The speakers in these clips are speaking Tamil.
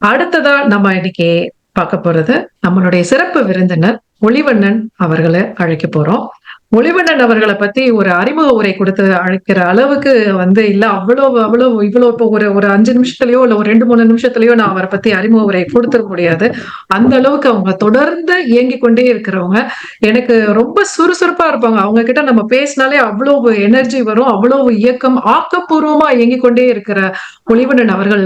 அடுத்ததா நம்ம இன்னைக்கு பார்க்க போறது நம்மளுடைய சிறப்பு விருந்தினர் ஒளிவண்ணன் அவர்களை அழைக்க போறோம். ஒளிவண்ணன் அவர்களை பத்தி ஒரு அறிமுக உரை கொடுத்து அழைக்கிற அளவுக்கு இல்ல, அவ்வளவு அவ்வளவு இவ்வளவு இப்போ ஒரு ஒரு 5 நிமிஷத்துலயோ இல்ல ஒரு 2-3 நிமிஷத்துலயோ நான் அவரை பத்தி அறிமுக உரை கொடுத்துட முடியாது. அந்த அளவுக்கு அவங்க தொடர்ந்து இயங்கிக் கொண்டே இருக்கிறவங்க. எனக்கு ரொம்ப சுறுசுறுப்பா இருப்பாங்க. அவங்க கிட்ட நம்ம பேசினாலே அவ்வளவு எனர்ஜி வரும், அவ்வளவு இயக்கம், ஆக்கப்பூர்வமா இயங்கிக் கொண்டே இருக்கிற ஒளிவண்ணன் அவர்கள்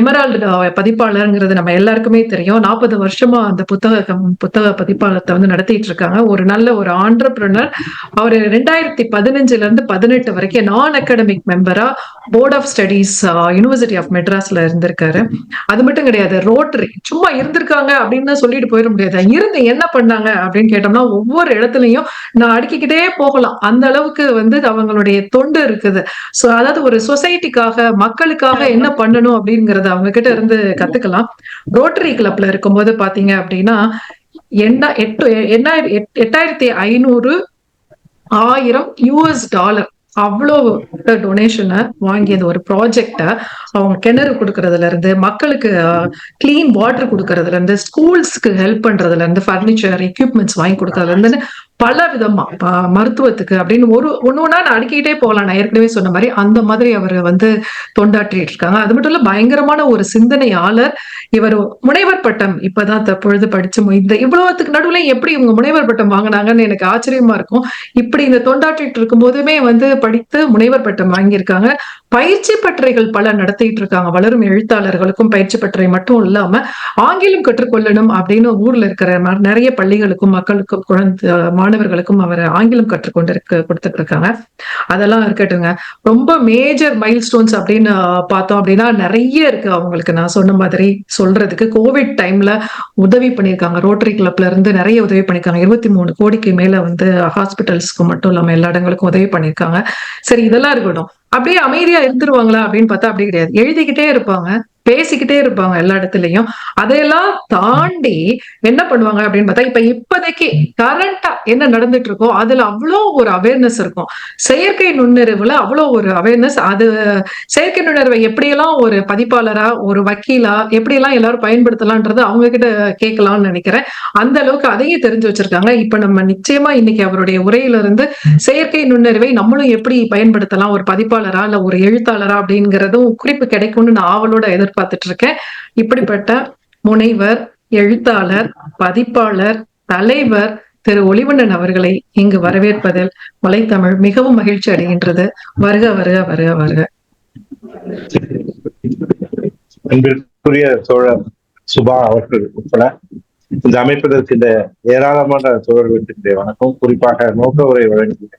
எமரால்டு பதிப்பாளர்ங்கிறது நம்ம எல்லாருக்குமே தெரியும். 40 வருஷமா அந்த புத்தக பதிப்பாளத்தை நடத்திட்டு இருக்காங்க. ஒரு நல்ல ஒரு ஆண்டர்பிரினர். அவரு 2015ல இருந்து 18 வரைக்கும் நான் அகாடமிக் மெம்பரா board of studies university of மெட்ராஸ்ல இருந்திருக்காரு. அது மட்டும் கிடையாது, ரோட்டரி சும்மா இருந்திருக்காங்க அப்படின்னு சொல்லிட்டு போயிட முடியாது. இருந்து என்ன பண்ணாங்க அப்படின்னு கேட்டோம்னா, ஒவ்வொரு இடத்துலயும் நான் அடுக்கிக்கிட்டே போகலாம். அந்த அளவுக்கு அவங்களுடைய தொண்டு இருக்குது. சோ அதாவது ஒரு சொசைட்டிக்காக, மக்களுக்காக என்ன பண்ணணும் அப்படிங்கறத அவங்க கிட்ட இருந்து கத்துக்கலாம். ரோட்டரி கிளப்ல இருக்கும்போது பாத்தீங்க அப்படின்னா, 8500 $1000 அவ்வளோ டொனேஷனை வாங்கி அந்த ஒரு ப்ராஜெக்ட அவங்க கிணறு கொடுக்கறதுல இருந்து, மக்களுக்கு கிளீன் வாட்டர் கொடுக்கறதுல இருந்து, ஸ்கூல்ஸ்க்கு ஹெல்ப் பண்றதுல இருந்து, பர்னிச்சர் எக்யூப்மெண்ட்ஸ் வாங்கி கொடுக்கறதுல இருந்து பல விதமா மருத்துவத்துக்கு அப்படின்னு ஒண்ணு ஒண்ணா நான் அடுக்கிட்டே போகலாம். நான் ஏற்கனவே சொன்ன மாதிரி அந்த மாதிரி அவர் தொண்டாற்றிட்டு இருக்காங்க. அது மட்டும் இல்ல, பயங்கரமான ஒரு சிந்தனையாளர். இவர் முனைவர் பட்டம் இப்பதான் தற்பொழுது படிச்சு இந்த இவ்வளவுத்துக்கு நடுவுல எப்படி இவங்க முனைவர் பட்டம் வாங்கினாங்கன்னு எனக்கு ஆச்சரியமா இருக்கும். இப்படி இந்த தொண்டாற்றிட்டு இருக்கும் போதுமே படித்து முனைவர் பட்டம் வாங்கியிருக்காங்க. பயிற்சி பட்டறைகள் பல நடத்திட்டு இருக்காங்க. வளரும் எழுத்தாளர்களுக்கும் பயிற்சி பட்டறை மட்டும் இல்லாம ஆங்கிலம் கற்றுக்கொள்ளணும் அப்படின்னு ஊர்ல இருக்கிற நிறைய பள்ளிகளுக்கும் மக்களுக்கும் மாணவர்களுக்கும் அவர் ஆங்கிலம் கற்றுக்கொண்டு கொடுத்துட்டு இருக்காங்க. அதெல்லாம் இருக்கட்டுங்க. ரொம்ப மேஜர் மைல் ஸ்டோன்ஸ் அப்படின்னு பார்த்தோம் அப்படின்னா நிறைய இருக்கு அவங்களுக்கு. நான் சொன்ன மாதிரி சொல்றதுக்கு, கோவிட் டைம்ல உதவி பண்ணியிருக்காங்க. ரோட்டரி கிளப்ல இருந்து நிறைய உதவி பண்ணிருக்காங்க. 23 கோடிக்கு மேல ஹாஸ்பிட்டல்ஸ்க்கு மட்டும் இல்லாம எல்லா இடங்களுக்கும் உதவி பண்ணிருக்காங்க. சரி, இதெல்லாம் இருக்கட்டும். அப்படியே அமைதியா இருந்துருவாங்களா அப்படின்னு பார்த்தா அப்படி கிடையாது. எழுதிக்கிட்டே இருப்பாங்க, பேசிக்கிட்டே இருப்பாங்க எல்லா இடத்துலயும். அதையெல்லாம் தாண்டி என்ன பண்ணுவாங்க அப்படின்னு பார்த்தா, இப்போதைக்கு கரண்டா என்ன நடந்துட்டு இருக்கோ அதுல அவ்வளோ ஒரு அவேர்னஸ் இருக்கும். செயற்கை நுண்ணறிவுல அவ்வளோ ஒரு அவேர்னஸ். அது செயற்கை நுண்ணறிவை எப்படியெல்லாம் ஒரு பதிப்பாளரா, ஒரு வக்கீலா எப்படியெல்லாம் எல்லாரும் பயன்படுத்தலாம்ன்றது அவங்க கிட்ட கேட்கலாம்னு நினைக்கிறேன். அந்த அளவுக்கு அதையும் தெரிஞ்சு வச்சிருக்காங்க. இப்ப நம்ம நிச்சயமா இன்னைக்கு அவருடைய உரையில இருந்து செயற்கை நுண்ணறிவை நம்மளும் எப்படி பயன்படுத்தலாம், ஒரு பதிப்பாளரா இல்ல ஒரு எழுத்தாளரா அப்படிங்கறதும் குறிப்பு கிடைக்கும்னு நான் ஆவலோட எதிர்பார்த்துட்டு இருக்கேன். இப்படிப்பட்ட முனைவர், எழுத்தாளர், பதிப்பாளர், தலைவர் திரு ஒளிவண்ணன் அவர்களை இங்கு வரவேற்பதில் வலைத்தமிழ் மிகவும் மகிழ்ச்சி அடைகின்றது. வருக வருக வருக வருக. அன்பிற்குரிய தோழர் சுபா அவர்கள் உட்பட இந்த அமைப்பதற்கு இந்த ஏராளமான தோழர்களுக்கு வணக்கம். குறிப்பாக நோக்க உரை வழங்கிய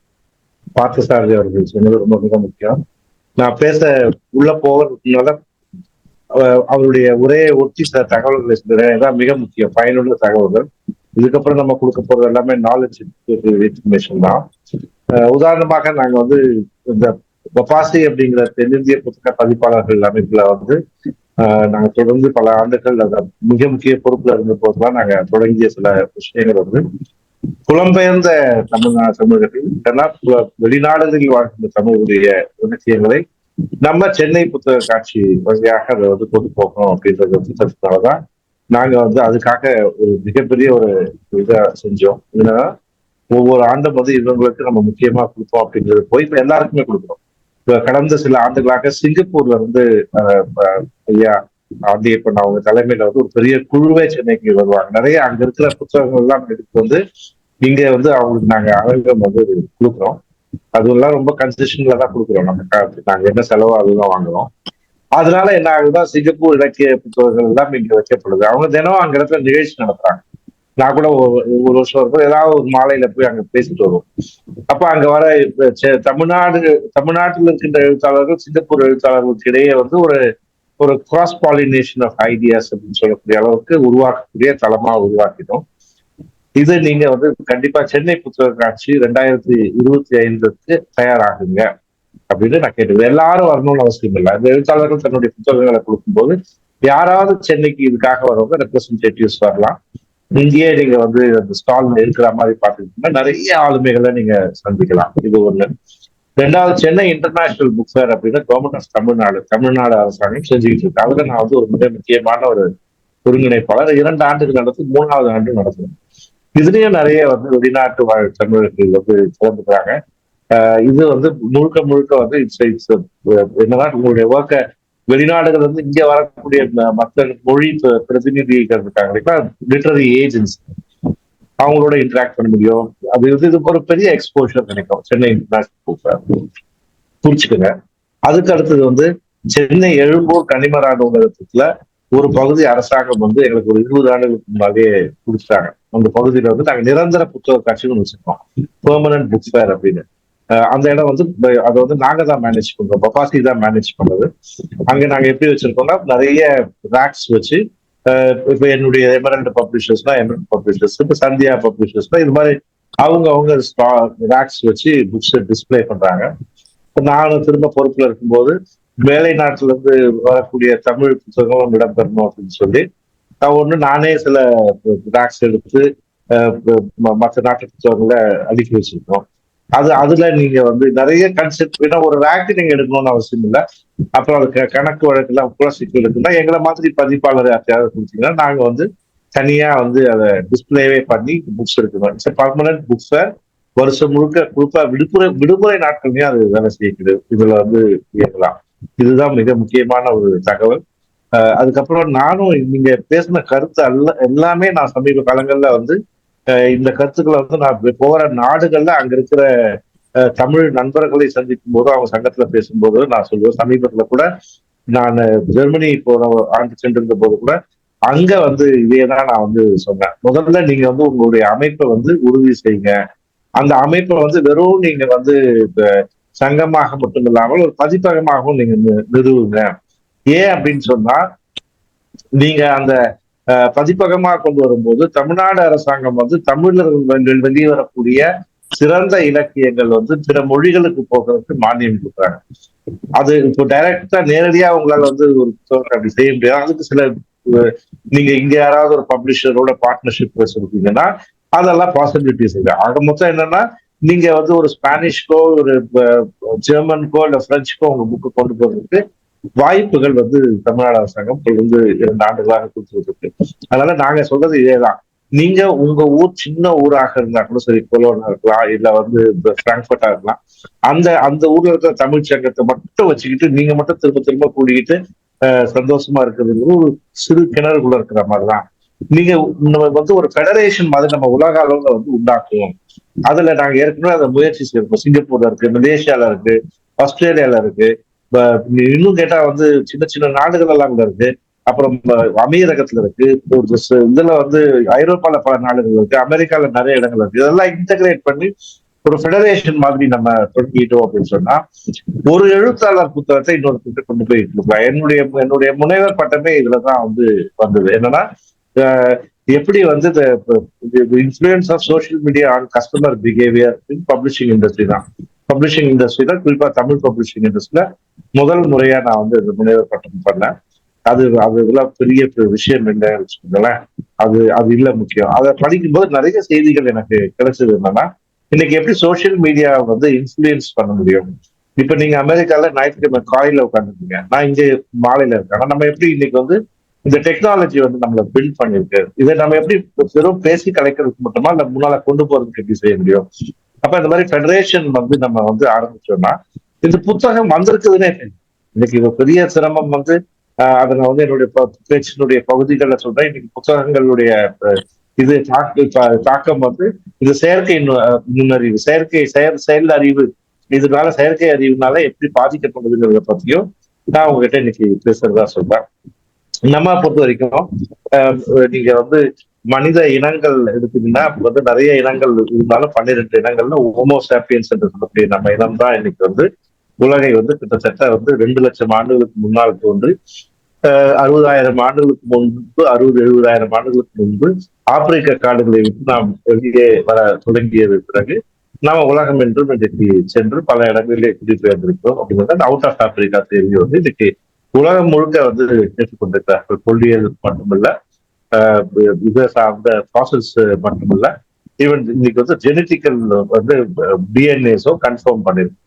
பார்த்தசாரதி அவர்கள் சொன்னது ரொம்ப மிக முக்கியம். நான் பேச உள்ள போவதனால அவருடைய உரையை ஒட்டி சில தகவல்களை சொல்றேன். மிக முக்கியம், பயனுள்ள தகவல்கள். இதுக்கப்புறம் நம்ம கொடுக்க போறது எல்லாமே நாலேஜ் இன்ஃபர்மேஷன் தான். உதாரணமாக நாங்க இந்த பபாசி அப்படிங்கிற தென்னிந்திய புத்தக பதிப்பாளர்கள் அமைப்புல நாங்க தொடர்ந்து பல ஆண்டுகள் மிக முக்கிய பொறுப்புல இருந்த போதுதான் நாங்க தொடங்கிய சில விஷயங்கள் புலம்பெயர்ந்த தமிழர்கள் வெளிநாடுகளில் வாழ்கின்ற தமிழுடைய விஷயங்களை நம்ம சென்னை புத்தக காட்சி வகையாக அதை கொண்டு போகணும் அப்படின்றது திட்டத்தினாலதான் நாங்க அதுக்காக ஒரு மிகப்பெரிய ஒரு இதை செஞ்சோம். என்னன்னா, ஒவ்வொரு ஆண்டும் இவங்களுக்கு நம்ம முக்கியமா கொடுப்போம் அப்படிங்கிறது போய் இப்ப எல்லாருக்குமே கொடுக்குறோம். இப்ப கடந்த சில ஆண்டுகளாக சிங்கப்பூர்ல ஐயா ஆண்டியப்பன் அவங்க தலைமையில ஒரு பெரிய குழுவே சென்னைக்கு வருவாங்க. நிறைய அங்க இருக்கிற புத்தகங்கள் எல்லாம் எடுத்து இங்க அவங்களுக்கு நாங்க அரங்கம் கொடுக்குறோம். அதுலாம் ரொம்ப கன்செஷன்ல தான் கொடுக்குறோம். நாங்க என்ன செலவோ அதுதான் வாங்குறோம். அதனால என்ன ஆகுதுன்னா, சிங்கப்பூர் இலக்கிய புத்தகங்கள் எல்லாம் இங்க வைக்கப்படுது. அவங்க தினம் அங்க இடத்துல நிகழ்ச்சி நடத்துறாங்க. நான் கூட ஒரு வருஷம் இருக்கும் ஏதாவது ஒரு மாலையில போய் அங்க பேசிட்டு வருவோம். அப்ப அங்க வர தமிழ்நாட்டில் இருக்கின்ற எழுத்தாளர்கள் சிங்கப்பூர் எழுத்தாளர்களுக்கு இடையே ஒரு கிராஸ் பாலினேஷன் ஆஃப் ஐடியாஸ் அப்படின்னு சொல்லக்கூடிய அளவுக்கு உருவாக்கக்கூடிய தளமா உருவாக்கிட்டோம். இது நீங்க கண்டிப்பா சென்னை புத்தக காட்சி 2025க்கு தயாராகுங்க அப்படின்னு நான் கேட்டுக்கிறேன். எல்லாரும் வரணும்னு அவசியம் இல்லை. இந்த எழுத்தாளர்கள் தன்னுடைய புத்தகங்களை கொடுக்கும்போது யாராவது சென்னைக்கு இதுக்காக வரவங்க ரெப்ரசன்டேட்டிவ்ஸ் வரலாம். இங்கேயே நீங்க அந்த ஸ்டால்ல இருக்கிற மாதிரி பார்த்துக்கிட்டீங்கன்னா நிறைய ஆளுமைகளை நீங்க சந்திக்கலாம். இது ஒண்ணு. ரெண்டாவது சென்னை இன்டர்நேஷனல் புக் ஃபேர் அப்படின்னு கவர்மெண்ட் ஆஃப் தமிழ்நாடு அரசாங்கம் செஞ்சுக்கிட்டு இருக்கு. அதுல நான் வந்து ஒரு மிக முக்கியமான ஒரு ஒருங்கிணைப்பாளர். 2 ஆண்டுகள் நடத்தி 3வது ஆண்டு நடத்துறேன். இதுலயும் நிறைய வந்து வெளிநாட்டு வாழ் தமிழர்கள் வந்து கலந்துக்கிறாங்க. இது வந்து முழுக்க முழுக்க வந்து இட்ஸ் என்னன்னா உங்களுடைய ஒர்க்கை வெளிநாடுகள் வந்து இங்க வரக்கூடிய மக்கள் மொழி பிரதிநிதிகள் இருக்காங்க, லிட்டரரி ஏஜென்ட்ஸ், அவங்களோட இன்டராக்ட் பண்ண முடியும். அது வந்து இது ஒரு பெரிய எக்ஸ்போஷர் நினைக்கும் சென்னை இன்டர்நேஷனல் புரிச்சுக்கோங்க. அதுக்கு அடுத்தது வந்து சென்னை எழும்பூர் கனிமரா நூலகத்துல ஒரு பகுதி அரசாங்கம் வந்து எங்களுக்கு ஒரு 20 ஆண்டுகளுக்கு முன்னாடியே கொடுத்துட்டாங்க. அந்த பகுதியில வந்து நாங்க நிரந்தர புத்தக காட்சின்னு வச்சிருக்கோம், பெர்மனன்ட் புக் ஃபேர் அப்படின்னு. அந்த இடம் வந்து அதை வந்து நாங்க தான் மேனேஜ் பண்றோம், பப்பாசி தான் மேனேஜ் பண்றது. அங்க நாங்க எப்படி வச்சிருக்கோம்னா நிறைய ரேக்ஸ் வச்சு, இப்ப என்னுடைய எமரல்ட் பப்ளிஷர்ஸ்னா எமரல்ட் பப்ளிஷர்ஸ், இப்ப சந்தியா பப்ளிஷர்ஸ்னா இது மாதிரி அவங்க ரேக்ஸ் வச்சு புக்ஸ் டிஸ்பிளே பண்றாங்க. நானும் திரும்ப பொறுப்புல இருக்கும்போது வேலை நாட்டுல இருந்து வரக்கூடிய தமிழ் புத்தகம் இடம்பெறணும் அப்படின்னு சொல்லி நானே சில ரேக்ஸ் எடுத்து மற்ற நாட்டு புத்தகங்களை அடுக்கி வச்சிருக்கோம். அதுல நீங்க வந்து நிறைய கன்செப்ட், ஏன்னா ஒரு ரேக்கு நீங்க எடுக்கணும்னு அவசியம் இல்லை. அப்புறம் அது கணக்கு வழக்குலாம் கூட சிக்கல் இருக்குன்னா எங்களை மாதிரி பதிப்பாளர் யாரையாவது கொடுத்தீங்கன்னா நாங்க வந்து தனியா வந்து அதை டிஸ்பிளேவே பண்ணி புக்ஸ் எடுக்கணும். It's permanent book fair. வருஷம் முழுக்க குறிப்பா விடுமுறை நாட்கள்லயும் அது வேலை செய்யக்குது. இதுல வந்து இயங்கலாம். இதுதான் மிக முக்கியமான ஒரு தகவல். அதுக்கப்புறம் நானும் நீங்க பேசின கருத்து எல்லாமே நான் சமீப காலங்கள்ல வந்து இந்த கருத்துக்களை வந்து நான் போற நாடுகள்ல அங்க இருக்கிற தமிழ் நண்பர்களை சந்திக்கும் போது அவங்க சங்கத்துல பேசும்போது நான் சொல்லுவேன். சமீபத்துல கூட நான் ஜெர்மனி போன ஆண்டு சென்றிருந்த போது கூட அங்க வந்து இதேதான் நான் வந்து சொன்னேன். முதல்ல நீங்க வந்து உங்களுடைய அமைப்பை வந்து உறுதி செய்யுங்க. அந்த அமைப்பை வந்து வெறும் நீங்க வந்து சங்கமாக மட்டும் இல்லாமல் ஒரு பதிப்பகமாகவும் நீங்க நிறுவுங்க. ஏன் அப்படின்னு சொன்னா நீங்க அந்த பதிப்பகமா கொண்டு வரும்போது தமிழ்நாடு அரசாங்கம் வந்து தமிழர்கள் வெளிவரக்கூடிய சிறந்த இலக்கியங்கள் வந்து பிற மொழிகளுக்கு போகிறதுக்கு மானியம் கொடுக்குறாங்க. அது இப்போ டைரக்டா நேரடியா உங்களால வந்து ஒரு புத்தகம் அப்படி செய்ய முடியாது. அதுக்கு சில நீங்க இங்க யாராவது ஒரு பப்ளிஷரோட பார்ட்னர்ஷிப் வச்சிருக்கீங்கன்னா அதெல்லாம் பாசிபிலிட்டிஸ் இருக்கு. ஆக மொத்தம் என்னன்னா நீங்க வந்து ஒரு ஸ்பானிஷ்கோ ஒரு ஜெர்மனுக்கோ இல்ல பிரெஞ்சுக்கோ உங்க புக்கு கொண்டு போறதுக்கு வாய்ப்புகள் வந்து தமிழ்நாடு அரசாங்கம் வந்து 2 ஆண்டுகளாக கொடுத்துருக்கு. அதனால நாங்க சொல்றது இதேதான். நீங்க உங்க ஊர் சின்ன ஊராக இருந்தா கூட சரி, கொலோனா இருக்கலாம் இல்ல வந்து பிராங்க்ஃபர்ட்டா இருக்கலாம், அந்த ஊர்ல இருக்கிற தமிழ் சங்கத்தை மட்டும் வச்சுக்கிட்டு நீங்க மட்டும் திரும்ப திரும்ப கூடிக்கிட்டு சந்தோஷமா இருக்கிறது ஒரு சிறு கிணறுக்குள்ள இருக்கிற மாதிரிதான். நீங்க நம்ம வந்து ஒரு ஃபெடரேஷன் மாதிரி நம்ம உலக அளவுல வந்து உண்டாக்குவோம். அதுல நாங்க ஏற்கனவே அதை முயற்சி செய்யறோம். சிங்கப்பூர்ல இருக்கு, மலேசியால இருக்கு, ஆஸ்திரேலியால இருக்கு, இன்னும் கேட்டா வந்து சின்ன சின்ன நாடுகள் எல்லாம் கூட இருக்கு. அப்புறம் அமீரகத்துல இருக்கு, இதுல வந்து ஐரோப்பால பல நாடுகள் இருக்கு, அமெரிக்கால நிறைய இடங்கள் இருக்கு. இதெல்லாம் இன்டகிரேட் பண்ணி ஒரு ஃபெடரேஷன் மாதிரி நம்ம தொடங்கிட்டோம் அப்படின்னு சொன்னா ஒரு எழுத்தாளர் புத்தகத்தை இன்னொரு கொண்டு போய் கொடுக்கலாம். என்னுடைய முனைவர் பட்டமே இதுலதான் வந்து வந்தது. என்னன்னா எப்படி வந்து influence of social media on customer behaviour in publishing industry தான். பப்ளிஷிங் இண்டஸ்ட்ரியில குறிப்பா தமிழ் பப்ளிஷிங் இண்டஸ்ட்ரியில முதல் முறையா நான் வந்து இந்த முனைவர் பட்டம் பண்ணேன். அது இதெல்லாம் பெரிய விஷயம் இல்லைன்னு வச்சுக்கோங்களேன். அது இல்ல முக்கியம். அதை படிக்கும்போது நிறைய செய்திகள் எனக்கு கிடைச்சது. என்னன்னா இன்னைக்கு எப்படி சோசியல் மீடியா வந்து இன்ஃப்ளூயன்ஸ் பண்ண முடியும். இப்ப நீங்க அமெரிக்கால ஞாயிற்றுக்கிழமை காலையில உட்காந்துருக்கீங்க, நான் இங்க மாலையில இருக்கேன். நம்ம எப்படி இன்னைக்கு வந்து இந்த டெக்னாலஜி வந்து நம்மள பில்ட் பண்ணிருக்கு, இதை நம்ம எப்படி வெறும் பேசி கலைக்கிறதுக்கு மட்டுமா இல்ல முன்னால கொண்டு போறதுக்கு எப்படி செய்ய முடியும். அப்ப இந்த மாதிரி ஃபெடரேஷன் வந்து நம்ம வந்து ஆரம்பிச்சோம்னா இந்த புத்தகம் வந்திருக்குதுன்னே இன்னைக்கு இது பெரிய சிரமம் வந்து அதை நான் வந்து என்னுடைய பேச்சினுடைய பகுதிகளில் சொல்றேன். இன்னைக்கு புத்தகங்களுடைய இது தாக்கம் வந்து இந்த செயற்கை நுண்ணறிவு, செயல் அறிவு, இதனால செயற்கை அறிவுனால எப்படி பாதிக்கப்படுதுங்கிறத பத்தியும் நான் உங்ககிட்ட இன்னைக்கு பேசுறதா சொல்றேன். நம்ம பொறுத்த வரைக்கும் நீங்க வந்து மனித இனங்கள் எடுத்தீங்கன்னா வந்து நிறைய இனங்கள் இருந்தாலும் 12 இனங்கள்ல ஹோமோசாப்பியன்ஸ் என்று சொல்லக்கூடிய நம்ம இனம் தான் இன்னைக்கு வந்து உலகை வந்து கிட்டத்தட்ட வந்து 2 லட்சம் ஆண்டுகளுக்கு முன்னால் தோன்றி 60,000 ஆண்டுகளுக்கு முன்பு 60-70,000 ஆண்டுகளுக்கு முன்பு ஆப்பிரிக்க காடுகளை விட்டு நாம் வெளியே வர தொடங்கியது பிறகு நாம உலகம் என்றும் இன்றைக்கு சென்று பல இடங்களிலே குடிபெயர்ந்திருக்கிறோம். அப்படிங்கிறது அவுட் ஆஃப் ஆப்பிரிக்கா தேதி வந்து இன்னைக்கு உலகம் முழுக்க வந்து கேட்டுக்கொண்டிருக்கிறார்கள். கொள்ளியல் மட்டுமல்ல, இதை சார்ந்த ப்ராசஸ் மட்டுமல்ல, ஈவன் இன்னைக்கு வந்து ஜெனட்டிக்கல் வந்து டிஎன்ஏஸோ கன்ஃபார்ம் பண்ணிருக்கு.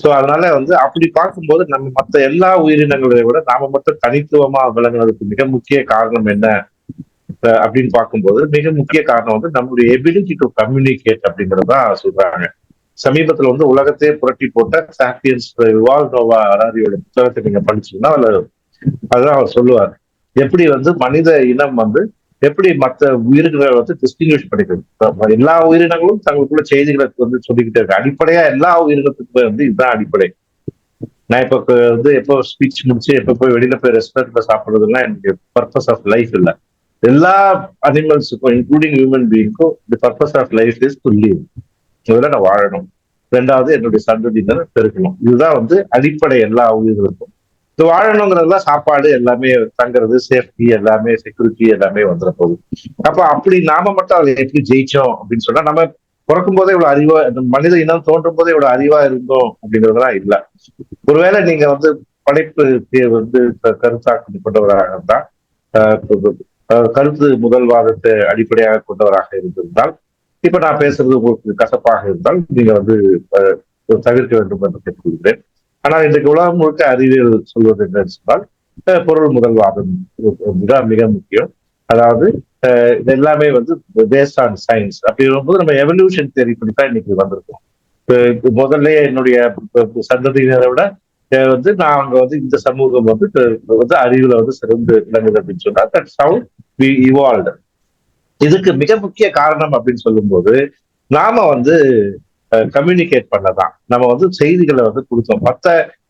சோ அதனால வந்து அப்படி பார்க்கும்போது நம்ம மத்த எல்லா உயிரினங்களை விட நாம மட்டும் தனித்துவமா விளங்குறதுக்கு மிக முக்கிய காரணம் என்ன அப்படின்னு பார்க்கும்போது மிக முக்கிய காரணம் வந்து நம்மளுடைய எபிலிட்டி டு கம்யூனிகேட் அப்படிங்கறதான் சொல்றாங்க. சமீபத்துல வந்து உலகத்தையே புரட்டி போட்ட சாப்பியன்ஸ் யுவால் நோவா ஹராரியோட புத்தகத்தை நீங்க படிச்சீங்கன்னா அதான் அவர் சொல்லுவார். எப்படி வந்து மனித இனம் வந்து எப்படி மற்ற உயிர்களை வந்து டிஸ்டிங்விஷ் பண்ணிக்கிறது. எல்லா உயிரினங்களும் தங்களுக்குள்ள செய்திகளை வந்து சொல்லிக்கிட்டே இருக்கு. அடிப்படையா எல்லா உயிரினத்துக்குமே வந்து இதுதான் அடிப்படை. நான் இப்ப வந்து எப்போ ஸ்பீச் முடிச்சு எப்ப போய் வெளியில போய் ரெஸ்டாரண்ட்ல சாப்பிடுறதுலாம் எனக்கு பர்பஸ் ஆஃப் லைஃப் இல்லை. எல்லா அனிமல்ஸுக்கும் இன்க்ளூடிங் ஹியூமன் பீயிங்க்கும் the purpose of life is to live. முதல்ல நான் வாழணும், ரெண்டாவது என்னுடைய சந்ததியினர் பெருக்கணும். இதுதான் வந்து அடிப்படை எல்லா உயிர்களுக்கும். இது வாழணுங்கிறதுலாம் சாப்பாடு எல்லாமே, தங்குறது, சேஃப்டி எல்லாமே, செக்யூரிட்டி எல்லாமே வந்துட போகுது. அப்ப அப்படி நாம மட்டும் அதை எப்படி ஜெயிச்சோம் அப்படின்னு சொன்னா, நம்ம பிறக்கும் போதே இவ்வளவு அறிவா, மனித இனம் தோன்றும் போதே இவ்வளவு அறிவா இருந்தோம் அப்படிங்கிறதுலாம் இல்ல. ஒருவேளை நீங்க வந்து படைப்பு வந்து கருத்தாக்கம் கொண்டவராக இருந்தால், கருத்து முதல்வாதத்தை அடிப்படையாக கொண்டவராக இருந்திருந்தால், இப்ப நான் பேசுறது உங்களுக்கு கசப்பாக இருந்தால் நீங்க வந்து தவிர்க்க வேண்டும் என்று கேட்டுக்கொள்கிறேன். ஆனால் இன்றைக்கு உலகம் முழுக்க அறிவியல் சொல்வது என்னன்னு சொன்னால் பொருள் முதல்வாதம் மிக முக்கியம். அதாவது இது எல்லாமே வந்து பேஸ்ட் ஆன் சயின்ஸ். அப்படி வரும்போது நம்ம எவல்யூஷன் தியரி பண்ணித்தான் இன்னைக்கு வந்திருக்கோம். முதல்ல என்னுடைய சந்ததியினரை விட வந்து நாங்க வந்து இந்த சமூகம் வந்து அறிவுல வந்து சிறந்து விளங்குது அப்படின்னு சொன்னா தட்ஸ் ஹவ் வி இவால்வ்ட். இதுக்கு மிக முக்கிய காரணம் அப்படின்னு சொல்லும்போது நாம வந்து கம்யூனிகேட் பண்ணதான். நம்ம வந்து செய்திகளை வந்து கொடுத்தோம். மற்ற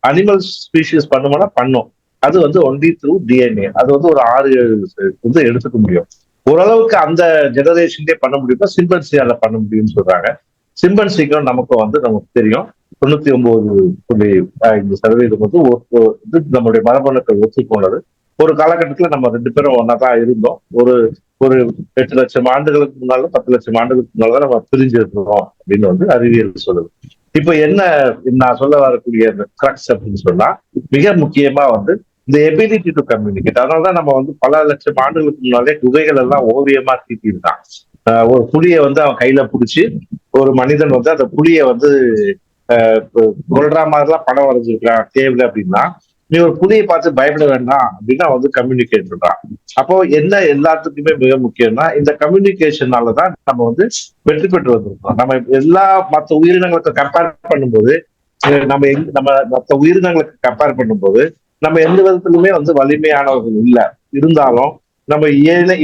அனிமல் ஸ்பீஷிஸ் பண்ணுவோம்னா பண்ணோம். அது வந்து ஒன்லி த்ரூ டிஎன்ஏ. அது வந்து ஒரு 6-7 வந்து எடுத்துக்க முடியும். ஓரளவுக்கு அந்த ஜெனரேஷன்லேயே பண்ண முடியும்னா சிம்பன்சியால பண்ண முடியும்னு சொல்றாங்க. சிம்பன்சிக்கும் நமக்கு தெரியும் 99.5% வந்து நம்மளுடைய மரபணுக்கள் ஒத்துக்கொண்டது. ஒரு காலகட்டத்துல நம்ம 2 பேரும் ஒன்னாதான் இருந்தோம். ஒரு 8 லட்சம் ஆண்டுகளுக்கு முன்னாலும் 10 லட்சம் ஆண்டுகளுக்கு முன்னால்தான் நம்ம பிரிஞ்சிருக்கிறோம் அப்படின்னு வந்து அறிவியல் சொல்லுது. இப்ப என்ன நான் சொல்ல வரக்கூடிய இந்த கிரக்ஸ் அப்படின்னு சொன்னா மிக முக்கியமா வந்து இந்த எபிலிட்டி டு கம்யூனிகேட். அதனாலதான் நம்ம வந்து பல லட்சம் ஆண்டுகளுக்கு முன்னாலே குகைகள் எல்லாம் ஓவியமா தீட்டியிருக்கான். ஒரு புலியை வந்து அவன் கையில பிடிச்சி ஒரு மனிதன் வந்து அந்த புலியை வந்து கொல்ற மாதிரிலாம் படம் வரைஞ்சிருக்கிறான் கேவ்ல அப்படின்னா, நீ ஒரு புலியை பார்த்து பயப்பட வேண்டாம் அப்படின்னு வந்து கம்யூனிகேட் பண்றான். அப்போ என்ன எல்லாத்துக்குமே மிக முக்கியம்னா இந்த கம்யூனிகேஷனாலதான் நம்ம வந்து வெற்றி பெற்று வந்திருக்கோம். நம்ம எல்லா மற்ற உயிரினங்களுக்கு கம்பேர் பண்ணும்போது நம்ம மற்ற உயிரினங்களுக்கு கம்பேர் பண்ணும்போது நம்ம எந்த விதத்திலுமே வந்து வலிமையானவர்கள் இல்லை. இருந்தாலும் நம்ம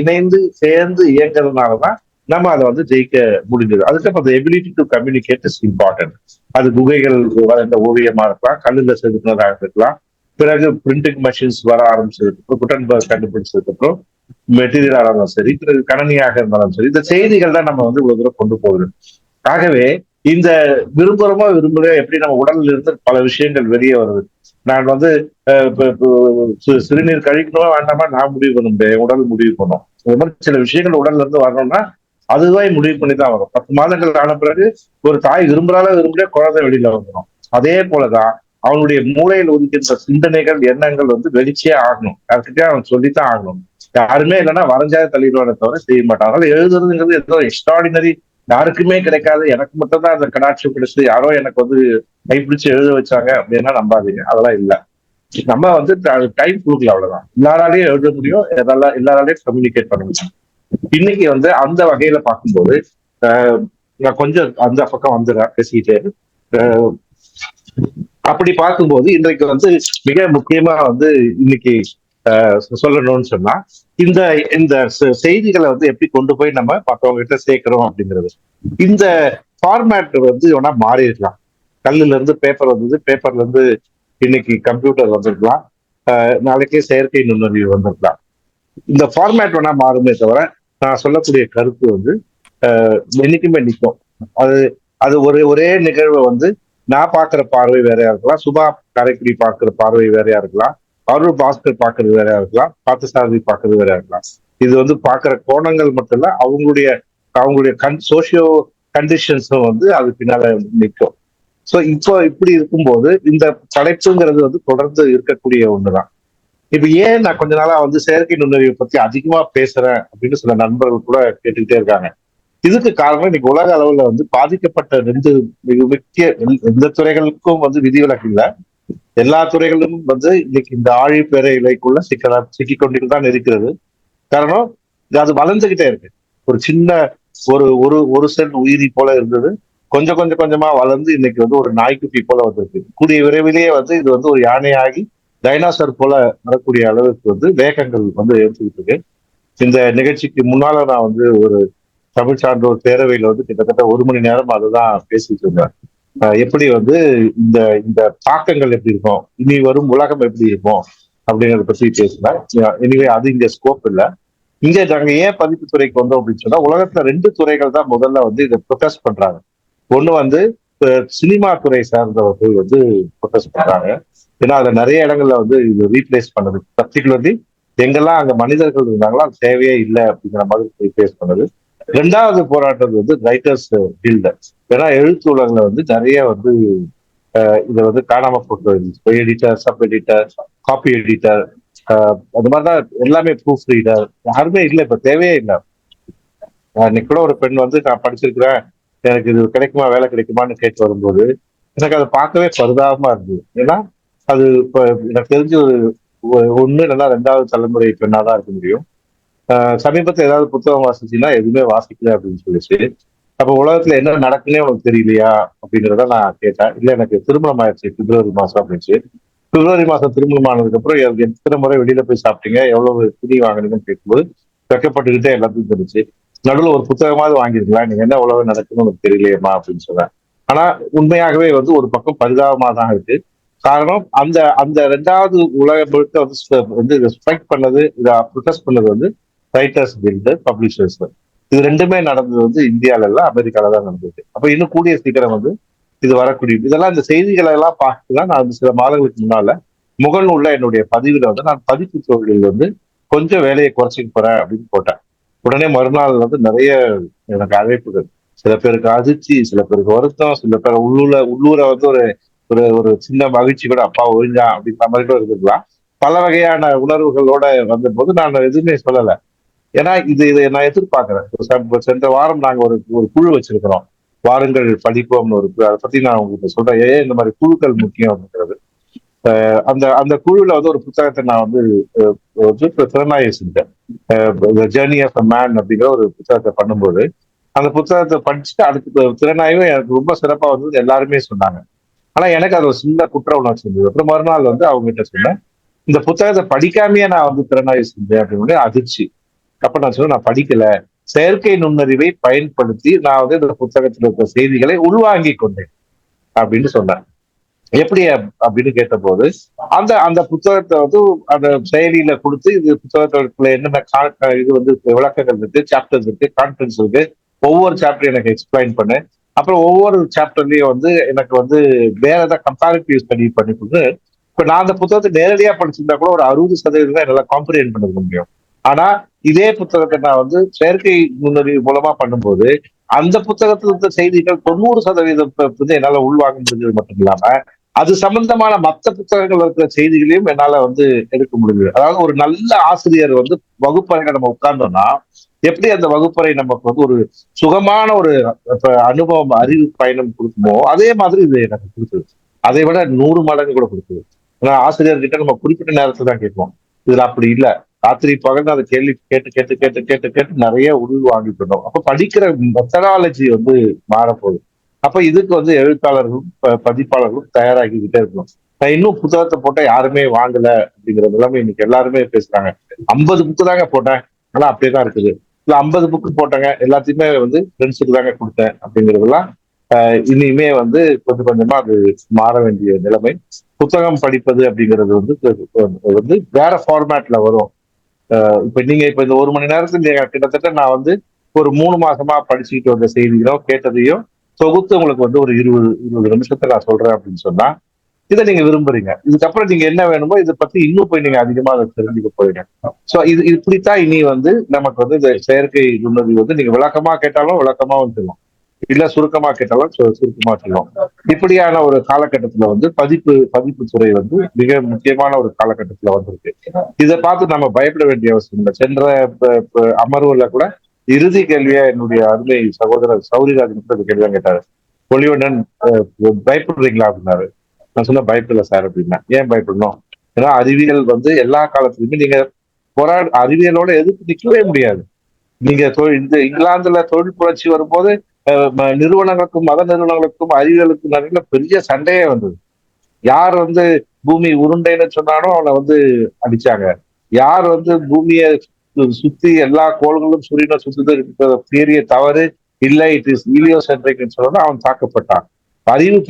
இணைந்து சேர்ந்து இயங்குறதுனாலதான் நம்ம அதை வந்து ஜெயிக்க முடிஞ்சது. அதுக்கப்புறம் அந்த ability to communicate is important. அது குகைகள் வளர்ந்த ஓவியமா இருக்கலாம், கல்லுல செதுக்கினதாக இருக்கலாம், பிறகு பிரிண்டிங் மெஷின்ஸ் வர ஆரம்பிச்சதுக்கு குட்டன்பர்க் கண்டுபிடிச்சதுக்கு அப்புறம் மெட்டீரியலாக இருந்தாலும் சரி, பிறகு கணனியாக இருந்தாலும் சரி, இந்த செய்திகள் தான் நம்ம வந்து இவ்வளவு தூரம் கொண்டு போகுது. ஆகவே இந்த விரும்புறையோ எப்படி நம்ம உடல்ல இருந்து பல விஷயங்கள் வெளியே வருது. நான் வந்து சிறுநீர் கழிக்கணுமா வேண்டாமா நான் முடிவு பண்ண முடியாது, உடல் முடிவு பண்ணும். இந்த மாதிரி சில விஷயங்கள் உடல்ல இருந்து வரணும்னா அதுதான் முடிவு பண்ணி தான் வரும். 10 மாதங்கள் ஆன பிறகு ஒரு தாய் விரும்புறே குழந்தை வெளியில வந்துடும். அதே போலதான் அவனுடைய மூளையில் ஒதுக்கின்ற சிந்தனைகள் எண்ணங்கள் வந்து வெளிச்சே ஆகணும். யாருக்கிட்டே அவன் சொல்லித்தான் ஆகணும். யாருமே இல்லைன்னா வரைஞ்சாத தள்ளிடுவானே தவிர செய்ய மாட்டாங்க. எழுதுறதுங்கிறது ஏதோ எக்ஸ்ட்ராடினரி, யாருக்குமே கிடைக்காது. எனக்கு மட்டும்தான் அந்த கடாட்சியம் கிடைச்சது, யாரோ எனக்கு வந்து கைப்பிடிச்சு எழுத வச்சாங்க அப்படின்னா நம்பாதீங்க. அதெல்லாம் இல்லை. நம்ம வந்து டைம் கொடுக்கல, அவ்வளவுதான். எல்லாராலையும் எழுத முடியும், எல்லாராலையும் கம்யூனிகேட் பண்ண முடியும். இன்னைக்கு வந்து அந்த வகையில பார்க்கும்போது நான் கொஞ்சம் அந்த பக்கம் வந்து பேசிக்கிட்டே அப்படி பார்க்கும்போது இன்றைக்கு வந்து மிக முக்கியமா வந்து இன்னைக்கு சொல்லணும்னு சொன்னா இந்த இந்த செய்திகளை வந்து எப்படி கொண்டு போய் நம்ம மற்றவங்க கிட்ட சேர்க்கிறோம் அப்படிங்கிறது. இந்த ஃபார்மேட் வந்து வேணா மாறி இருக்கலாம். கல்லுல இருந்து பேப்பர் வந்தது, பேப்பர்ல இருந்து இன்னைக்கு கம்ப்யூட்டர் வந்திருக்கலாம், நாளைக்கே செயற்கை நுண்ணறிவு வந்திருக்கலாம். இந்த ஃபார்மேட் வேணா மாறுமே தவிர நான் சொல்லக்கூடிய கருத்து வந்து என்னைக்குமே நிற்கும். அது ஒரே நிகழ்வை வந்து நான் பார்க்கிற பார்வை வேறையா இருக்கலாம், சுபா காரைக்குடி பார்க்கிற பார்வை வேறையா இருக்கலாம், அருள் பாஸ்கர் பார்க்கறது வேறையா இருக்கலாம், பார்த்தசாரதி பார்க்கறது வேறையா இருக்கலாம். இது வந்து பார்க்கிற கோணங்கள் மட்டும் இல்ல, அவங்களுடைய சோசியோ கண்டிஷன்ஸும் வந்து அது பின்னால நிற்கும். ஸோ இப்போ இப்படி இருக்கும்போது இந்த படைப்புங்கிறது வந்து தொடர்ந்து இருக்கக்கூடிய ஒண்ணுதான். இப்ப ஏன் நான் கொஞ்ச நாளா வந்து செயற்கை நுண்ணறிவை பத்தி அதிகமா பேசுறேன் அப்படின்னு சில நண்பர்கள் கூட கேட்டுக்கிட்டே இருக்காங்க. இதுக்கு காரணம் இன்னைக்கு உலக அளவுல வந்து பாதிக்கப்பட்ட ரெண்டு மிக முக்கிய எந்த துறைகளுக்கும் வந்து விதிவிலக்கு இல்லை. எல்லா துறைகளிலும் வந்து இன்னைக்கு இந்த ஆழிப்பேர இலைக்குள்ள சிக்கிக் கொண்டு தான் இருக்கிறது. காரணம் அது வளர்ந்துகிட்டே இருக்கு. ஒரு சின்ன ஒரு ஒரு ஒரு செல் உயிரி போல இருந்தது, கொஞ்சம் கொஞ்சம் கொஞ்சமா வளர்ந்து இன்னைக்கு வந்து ஒரு நாய்க்குட்டி போல வந்திருக்கு. கூடிய விரைவிலேயே வந்து இது வந்து ஒரு யானையாகி டைனாசர் போல வரக்கூடிய அளவுக்கு வந்து வேகங்கள் வந்து எடுத்துக்கிட்டு இருக்கு. இந்த நிகழ்ச்சிக்கு முன்னால நான் வந்து ஒரு தமிழ் சான்றோர் பேரவையில வந்து கிட்டத்தட்ட 1 மணி நேரம் அதுதான் பேசிட்டு இருந்தேன். எப்படி வந்து இந்த இந்த தாக்கங்கள் எப்படி இருக்கும், இனி வரும் உலகம் எப்படி இருக்கும் அப்படிங்கறத பத்தி பேசினேன். எனிவே அது இங்க ஸ்கோப் இல்லை. இங்க நாங்க ஏன் பதிப்பு துறைக்கு வந்தோம் அப்படின்னு சொன்னா, உலகத்துல 2 துறைகள் தான் முதல்ல வந்து இதை ப்ரொடெஸ்ட் பண்றாங்க. ஒண்ணு வந்து சினிமா துறை சார்ந்தவர்கள் வந்து ப்ரொடெஸ்ட் பண்றாங்க. ஏன்னா அதுல நிறைய இடங்கள்ல வந்து இது ரீப்ளேஸ் பண்ணது, பர்டிகுலர்லி எங்கெல்லாம் அங்க மனிதர்கள் இருந்தாங்களோ அது தேவையே இல்லை அப்படிங்கிற மாதிரி ரீப்ளேஸ் பண்ணது. 2வது போராட்டம் வந்து ரைட்டர்ஸ் கில்டு. ஏன்னா எழுத்து உலகில் வந்து நிறைய வந்து இதை வந்து காணாம போட்டு editor, sub editor, copy editor, அந்த மாதிரிதான் எல்லாமே ப்ரூஃப் ரீடர் யாருமே இல்லை, இப்ப தேவையே இல்லை. இன்னைக்கு கூட ஒரு பெண் வந்து நான் படிச்சிருக்கிறேன், எனக்கு இது கிடைக்குமா, வேலை கிடைக்குமான்னு கேட்டு வரும்போது எனக்கு அதை பார்க்கவே பரிதாபமா இருந்தது. ஏன்னா அது இப்ப எனக்கு தெரிஞ்சு ஒண்ணு இல்லைன்னா 2வது தலைமுறை பெண்ணாதான் இருக்க முடியும். சமீபத்துல ஏதாவது புத்தகம் வாசிச்சுன்னா எதுவுமே வாசிக்கல அப்படின்னு சொல்லிச்சு. அப்ப உலகத்துல என்ன நடக்குன்னே உனக்கு தெரியலையா அப்படிங்கிறத நான் கேட்டேன். இல்ல எனக்கு திருமணம் ஆயிடுச்சு பிப்ரவரி மாசம் அப்படின்ச்சு. பிப்ரவரி மாசம் திருமணம் ஆனதுக்கு அப்புறம் எத்தனை முறை வெளியில போய் சாப்பிட்டீங்க, எவ்வளவு துணி வாங்கினீங்கன்னு கேட்கும்போது வெக்கப்பட்டுக்கிட்டே எல்லாத்தையும் தெரிஞ்சு. நடுவில் ஒரு புத்தகமாவது வாங்கிருக்கலாம், நீங்க என்ன உலகம் நடக்குன்னு உனக்கு தெரியலையேம்மா அப்படின்னு சொன்னேன். ஆனா உண்மையாகவே வந்து ஒரு பக்கம் பரிதாபமா தான் இருக்கு. காரணம் அந்த அந்த 2வது உலக முழுக்க வந்து ஸ்ட்ரைக் பண்ணது, இதை ப்ரொடெஸ்ட் பண்ணது வந்து ரைட்டர்ஸ் கில்டு, பப்ளிஷர்ஸ். இது 2மே நடந்தது வந்து இந்தியால இல்ல, அமெரிக்கால தான் நடந்தது. அப்ப இன்னும் கூடிய சீக்கிரம் வந்து இது வரக்கூடிய இதெல்லாம் இந்த செய்திகளை எல்லாம் பார்த்துதான் நான் சில மாதங்களுக்கு முன்னால முகநூல்ல என்னுடைய பதிவுல வந்து நான் பதிப்பு தொழிலில் வந்து கொஞ்சம் வேலையை குறைச்சிக்க போறேன் அப்படின்னு போட்டேன். உடனே மறுநாள் வந்து நிறைய எனக்கு அழைப்புகள். சில பேருக்கு அதிர்ச்சி, சில பேருக்கு வருத்தம், சில பேர் உள்ளூர வந்து ஒரு ஒரு ஒரு சின்ன மகிழ்ச்சி கூட, அப்பா ஒழிஞ்சா அப்படின்ற மாதிரி கூட இருந்துக்கலாம். பல வகையான உணர்வுகளோட வந்த போது நான் எதுவுமே சொல்லல. ஏன்னா இதை நான் எதிர்பார்க்கிறேன். சென்ற வாரம் நாங்க ஒரு ஒரு குழு வச்சிருக்கிறோம், வாருங்கள் படிப்போம்னு ஒரு குழு. அதை பத்தி நான் உங்களுக்கு சொல்றேன், ஏன் இந்த மாதிரி குழுக்கள் முக்கியம் அப்படிங்கிறது. அந்த அந்த குழுல வந்து ஒரு புத்தகத்தை நான் வந்து திறனாய்வு செஞ்சேன். ஜேர்னி ஆஃப் அ மேன் அப்படிங்கிற ஒரு புத்தகத்தை பண்ணும்போது அந்த புத்தகத்தை படிச்சுட்டு அதுக்கு திறனாய்வு எனக்கு ரொம்ப சிறப்பா வந்து எல்லாருமே சொன்னாங்க. ஆனா எனக்கு அது ஒரு சின்ன குற்ற உணர்ச்சி இருந்தது. அப்புறம் மறுநாள் வந்து அவங்க கிட்ட சொன்னேன், இந்த புத்தகத்தை படிக்காமையே நான் வந்து திறனாய்வு செஞ்சேன் அப்படின்னு அதிர்ச்சி. அப்ப நான் சொன்னேன், நான் படிக்கல, செயற்கை நுண்ணறிவை பயன்படுத்தி நான் வந்து இந்த புத்தகத்தில் இருக்கிற செய்திகளை உள்வாங்கி கொண்டேன் அப்படின்னு சொன்னேன். எப்படி அப்படின்னு கேட்டபோது அந்த அந்த புத்தகத்தை வந்து அந்த செயலியில கொடுத்து, இது புத்தகத்துல என்னென்ன இது வந்து விளக்கங்கள் இருக்கு, சாப்டர்ஸ் இருக்கு, கான்டென்ட்ஸ் இருக்கு, ஒவ்வொரு சாப்டர் எனக்கு எக்ஸ்பிளைன் பண்ணு. அப்புறம் ஒவ்வொரு சாப்டர்லயும் வந்து எனக்கு வந்து வேற ஏதாவது கம்பேரிட்டிவ் ஸ்டடி பண்ணி கொடுத்து, இப்ப நான் அந்த புத்தகத்தை நேரடியா படிச்சிருந்தா கூட ஒரு 60% தான் என்னால காம்ப்ரிஹெண்ட் பண்ண முடியும். ஆனா இதே புத்தகத்தை நான் வந்து செயற்கை நுண்ணறிவு மூலமா பண்ணும்போது அந்த புத்தகத்தில் இருக்க செய்திகள் 90% வந்து என்னால உள்வாங்க முடிஞ்சது மட்டும் இல்லாம அது சம்பந்தமான மற்ற புத்தகங்கள் இருக்கிற செய்திகளையும் என்னால வந்து எடுக்க முடியுது. அதாவது ஒரு நல்ல ஆசிரியர் வந்து வகுப்பறையில நம்ம உட்கார்ந்தோம்னா எப்படி அந்த வகுப்பறை நமக்கு வந்து ஒரு சுகமான ஒரு அனுபவம், அறிவு பயணம் கொடுக்குமோ அதே மாதிரி இது எனக்கு கொடுக்குது. அதை விட 100 மடங்கு கூட கொடுக்குது. ஏன்னா ஆசிரியர்கிட்ட நம்ம குறிப்பிட்ட நேரத்துல தான் கேட்போம், இதுல அப்படி இல்லை. ராத்திரி பகல் அதை கேள்வி கேட்டு கேட்டு கேட்டு கேட்டு கேட்டு நிறைய உள் வாங்கிட்டு இருந்தோம். அப்ப படிக்கிற மெத்தடாலஜி வந்து மாறப்போகுது. அப்ப இதுக்கு வந்து எழுத்தாளர்களும் பதிப்பாளர்களும் தயாராகிக்கிட்டே இருக்கணும். நான் இன்னும் புத்தகத்தை போட்டா யாருமே வாங்கல அப்படிங்கிறது எல்லாமே இன்னைக்கு எல்லாருமே பேசுறாங்க. 50 புக்கு தாங்க போட்டேன், ஆனா அப்படியேதான் இருக்குது. இல்ல 50 புக்கு போட்டாங்க, எல்லாத்தையுமே வந்து ஃப்ரெண்ட்ஸுக்கு தாங்க கொடுத்தேன் அப்படிங்கிறதெல்லாம் இனிமே வந்து கொஞ்சம் கொஞ்சமா அது மாற வேண்டிய நிலைமை. புத்தகம் படிப்பது அப்படிங்கிறது வந்து வேற ஃபார்மேட்ல வரும். இப்ப நீங்க இப்ப இந்த 1 மணி நேரத்துல கிட்டத்தட்ட நான் வந்து ஒரு 3 மாசமா படிச்சுக்கிட்டு வந்த செய்திகளோ கேட்டதையும் தொகுத்து உங்களுக்கு வந்து ஒரு 20 நிமிஷத்தை நான் சொல்றேன் அப்படின்னு சொன்னா இதை நீங்க விரும்புறீங்க. இதுக்கப்புறம் நீங்க என்ன வேணுமோ இதை பத்தி இன்னும் போய் நீங்க அதிகமா அதை தெரிஞ்சுக்க போறீங்க. சோ இது இப்படித்தான் இனி வந்து நமக்கு வந்து இந்த செயற்கை நுண்ணறிவு வந்து நீங்க விளக்கமா கேட்டாலும் விளக்கமாவும் சொல்லும், இல்ல சுருக்கமா கேட்டாலும் சுருக்கமா சொல்லும். இப்படியான ஒரு காலகட்டத்துல வந்து பதிப்பு துறை வந்து மிக முக்கியமான ஒரு காலகட்டத்துல வந்திருக்கு. இதை பார்த்து நம்ம பயப்பட வேண்டிய அவசியம் இல்லை. சென்ற அமர்வுல கூட இறுதி கேள்வியா என்னுடைய அருமை சகோதரர் சௌரிராஜன் கேள்விதான் கேட்டாரு. பொலிவண்ணன் பயப்படுறீங்களா அப்படின்னாரு. நான் சொன்ன பயப்படல சார் அப்படின்னா. ஏன் பயப்படணும்? ஏன்னா அறிவியல் வந்து எல்லா காலத்துலயுமே நீங்க அறிவியலோட எதிர்த்து நிக்கவே முடியாது. நீங்க இந்த இங்கிலாந்துல தொழில் புரட்சி வரும்போது நிறுவனங்களுக்கும் மத நிறுவனங்களுக்கும் அறிவியலுக்கும் நடுவில் பெரிய சண்டையே வந்தது. யார் வந்து பூமி உருண்டைன்னு சொன்னாலும் அவனை வந்து அடிச்சாங்க. யார் வந்து பூமியை சுத்தி எல்லா கோள்களும் சூரியனை சுத்துது தியரிய தவறு, இல்லை இட் இஸ் ஹீலியோசென்ட்ரிக்னு சொன்னா அவன் தாக்கப்பட்டான். அறிவியல்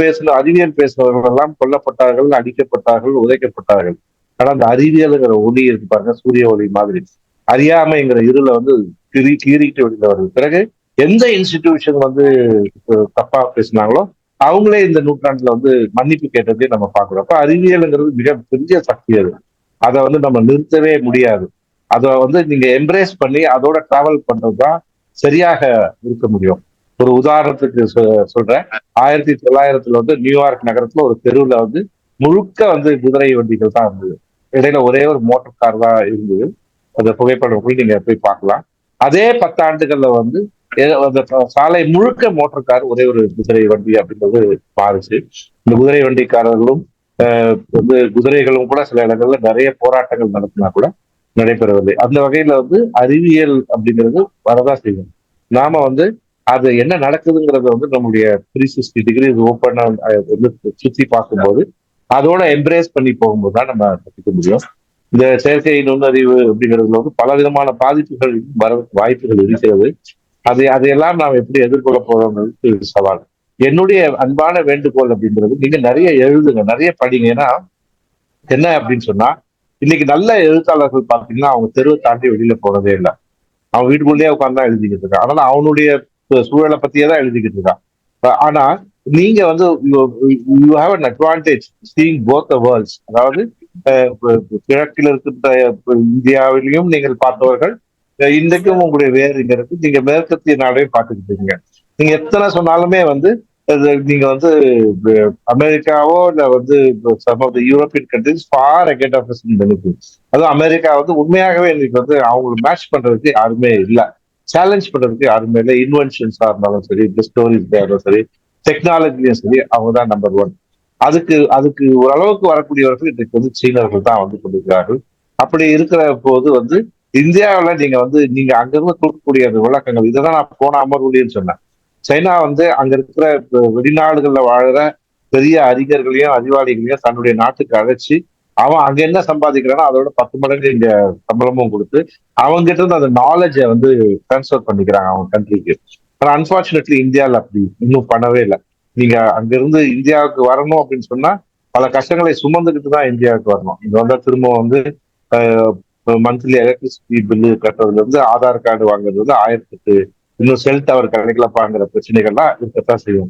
பேசுனவர்கள் எல்லாம் கொல்லப்பட்டார்கள், அடிக்கப்பட்டார்கள், உதைக்கப்பட்டார்கள். ஆனா அந்த அறிவியலுங்கிற ஒளி இருக்கு பாருங்க, சூரிய ஒளி மாதிரி அறியாமைங்கிற இருளை வந்து கீறிட்டு வெளியில வருது. பிறகு எந்த இன்ஸ்டிடியூஷன் வந்து தப்பா பேசினாங்களோ அவங்களே இந்த நூற்றாண்டுல வந்து மன்னிப்பு கேட்டதே நம்ம பார்க்கிறோம். அப்ப அறிவியலுங்கிறது மிக பெரிய சக்தி. அது அதை வந்து நம்ம நிறுத்தவே முடியாது. அதை வந்து நீங்க எம்ப்ரேஸ் பண்ணி அதோட டிராவல் பண்றதுதான் சரியாக இருக்க முடியும். ஒரு உதாரணத்துக்கு சொல்றேன். 1900 வந்து நியூயார்க் நகரத்துல ஒரு தெருவுல வந்து முழுக்க வந்து குதிரை வண்டிகள் தான் இருந்தது. இடையில ஒரே ஒரு மோட்டார் கார் தான் இருந்தது. அந்த புகைப்படம் போய் நீங்க போய் பார்க்கலாம். அதே 10 ஆண்டுகள்ல வந்து அந்த சாலை முழுக்க மோட்டார் கார், ஒரே ஒரு குதிரை வண்டி அப்படின்றது மாறுச்சு. இந்த குதிரை வண்டிக்காரர்களும் வந்து குதிரைகளும் கூட சில இடங்கள்ல நிறைய போராட்டங்கள் நடத்தினா கூட நடைபெறவில்லை. அந்த வகையில வந்து அறிவியல் அப்படிங்கிறது வரதான் செய்யும். நாம வந்து அது என்ன நடக்குதுங்கிறத வந்து நம்முடைய 360 டிகிரி ஓப்பனா வந்து சுத்தி பார்க்கும்போது அதோட எம்ப்ரேஸ் பண்ணி போகும்போது தான் நம்ம கற்றுக்க முடியும். இந்த செயற்கை நுண்ணறிவு அப்படிங்கிறதுல வந்து பல விதமான பாதிப்புகள் வர வாய்ப்புகள் இருக்கிறது. அதையெல்லாம் நாம் எப்படி எதிர்கொள்ள போறோம்ன்றது சவால். என்னுடைய அன்பான வேண்டுகோள் அப்படின்றது, நீங்க நிறைய எழுதுங்க, நிறைய படிங்க. ஏன்னா என்ன அப்படின்னு சொன்னா, இன்னைக்கு நல்ல எழுத்தாளர்கள் பார்த்தீங்கன்னா அவங்க தெருவை தாண்டி வெளியில போனதே இல்லை. அவன் வீட்டுக்குள்ளேயே உட்காந்து தான் எழுதிக்கிட்டு இருக்கான். அதனால அவனுடைய சூழலை பத்தியே தான் எழுதிக்கிட்டு இருக்கான். ஆனா நீங்க வந்து you have an advantage seeing both the world's. அதாவது கிழக்கில் இருக்கின்ற இந்தியாவிலையும் நீங்கள் பார்த்தவர்கள், இன்றைக்கும் உங்களுடைய வேறு இங்க இருக்கு. நீங்க மேற்கத்திய நாடையும் பார்த்துக்கிட்டு இருக்கீங்க. நீங்க எத்தனை சொன்னாலுமே வந்து நீங்க வந்து அமெரிக்காவோ இல்ல வந்து some of the European countries for ahead of benefits. அதுவும் அமெரிக்கா வந்து உண்மையாகவே இன்னைக்கு வந்து அவங்களுக்கு மேட்ச் பண்றதுக்கு யாருமே இல்லை, சேலஞ்ச் பண்றதுக்கு யாருமே இல்லை. இன்வென்ஷன்ஸா இருந்தாலும் சரி, ஸ்டோரிஸ் இருந்தாலும் சரி, டெக்னாலஜிலையும் சரி, அவங்க தான் நம்பர் 1. அதுக்கு அதுக்கு ஓரளவுக்கு வரக்கூடியவர்கள் இன்றைக்கு வந்து சீனர்கள் தான் வந்து கொண்டிருக்கிறார்கள். அப்படி இருக்கிற போது வந்து இந்தியாவில் நீங்க அங்கிருந்து கொடுக்கக்கூடிய அந்த விளக்கங்கள், இதைதான் நான் போன அமர்வுலையும் சொன்னேன். சைனா வந்து அங்க இருக்கிற வெளிநாடுகள்ல வாழற பெரிய அறிஞர்களையும் அறிவாளிகளையும் தன்னுடைய நாட்டுக்கு அழைச்சி அவன் அங்க என்ன சம்பாதிக்கிறானோ அதோட 10 மடங்கு இங்க சம்பளமும் கொடுத்து அவங்க கிட்ட இருந்து அந்த நாலேஜை வந்து டிரான்ஸ்பர் பண்ணிக்கிறாங்க அவங்க கண்ட்ரிக்கு. ஆனா அன்பார்ச்சுனேட்லி இந்தியாவில் அப்படி இன்னும் பண்ணவே இல்லை. நீங்க அங்கிருந்து இந்தியாவுக்கு வரணும் அப்படின்னு சொன்னா பல கஷ்டங்களை சுமந்துக்கிட்டு தான் இந்தியாவுக்கு வரணும். இங்க வந்தா திரும்ப வந்து மந்த்லி எலக்ட்ரிசிட்டி பில்லு கட்டுறதுல இருந்து ஆதார் கார்டு வாங்குறது வந்து 1008 இன்னும் செல் டவர் கிடைக்கலப்பாங்கிற பிரச்சனைகள்லாம் இருக்கத்தான் செய்யும்.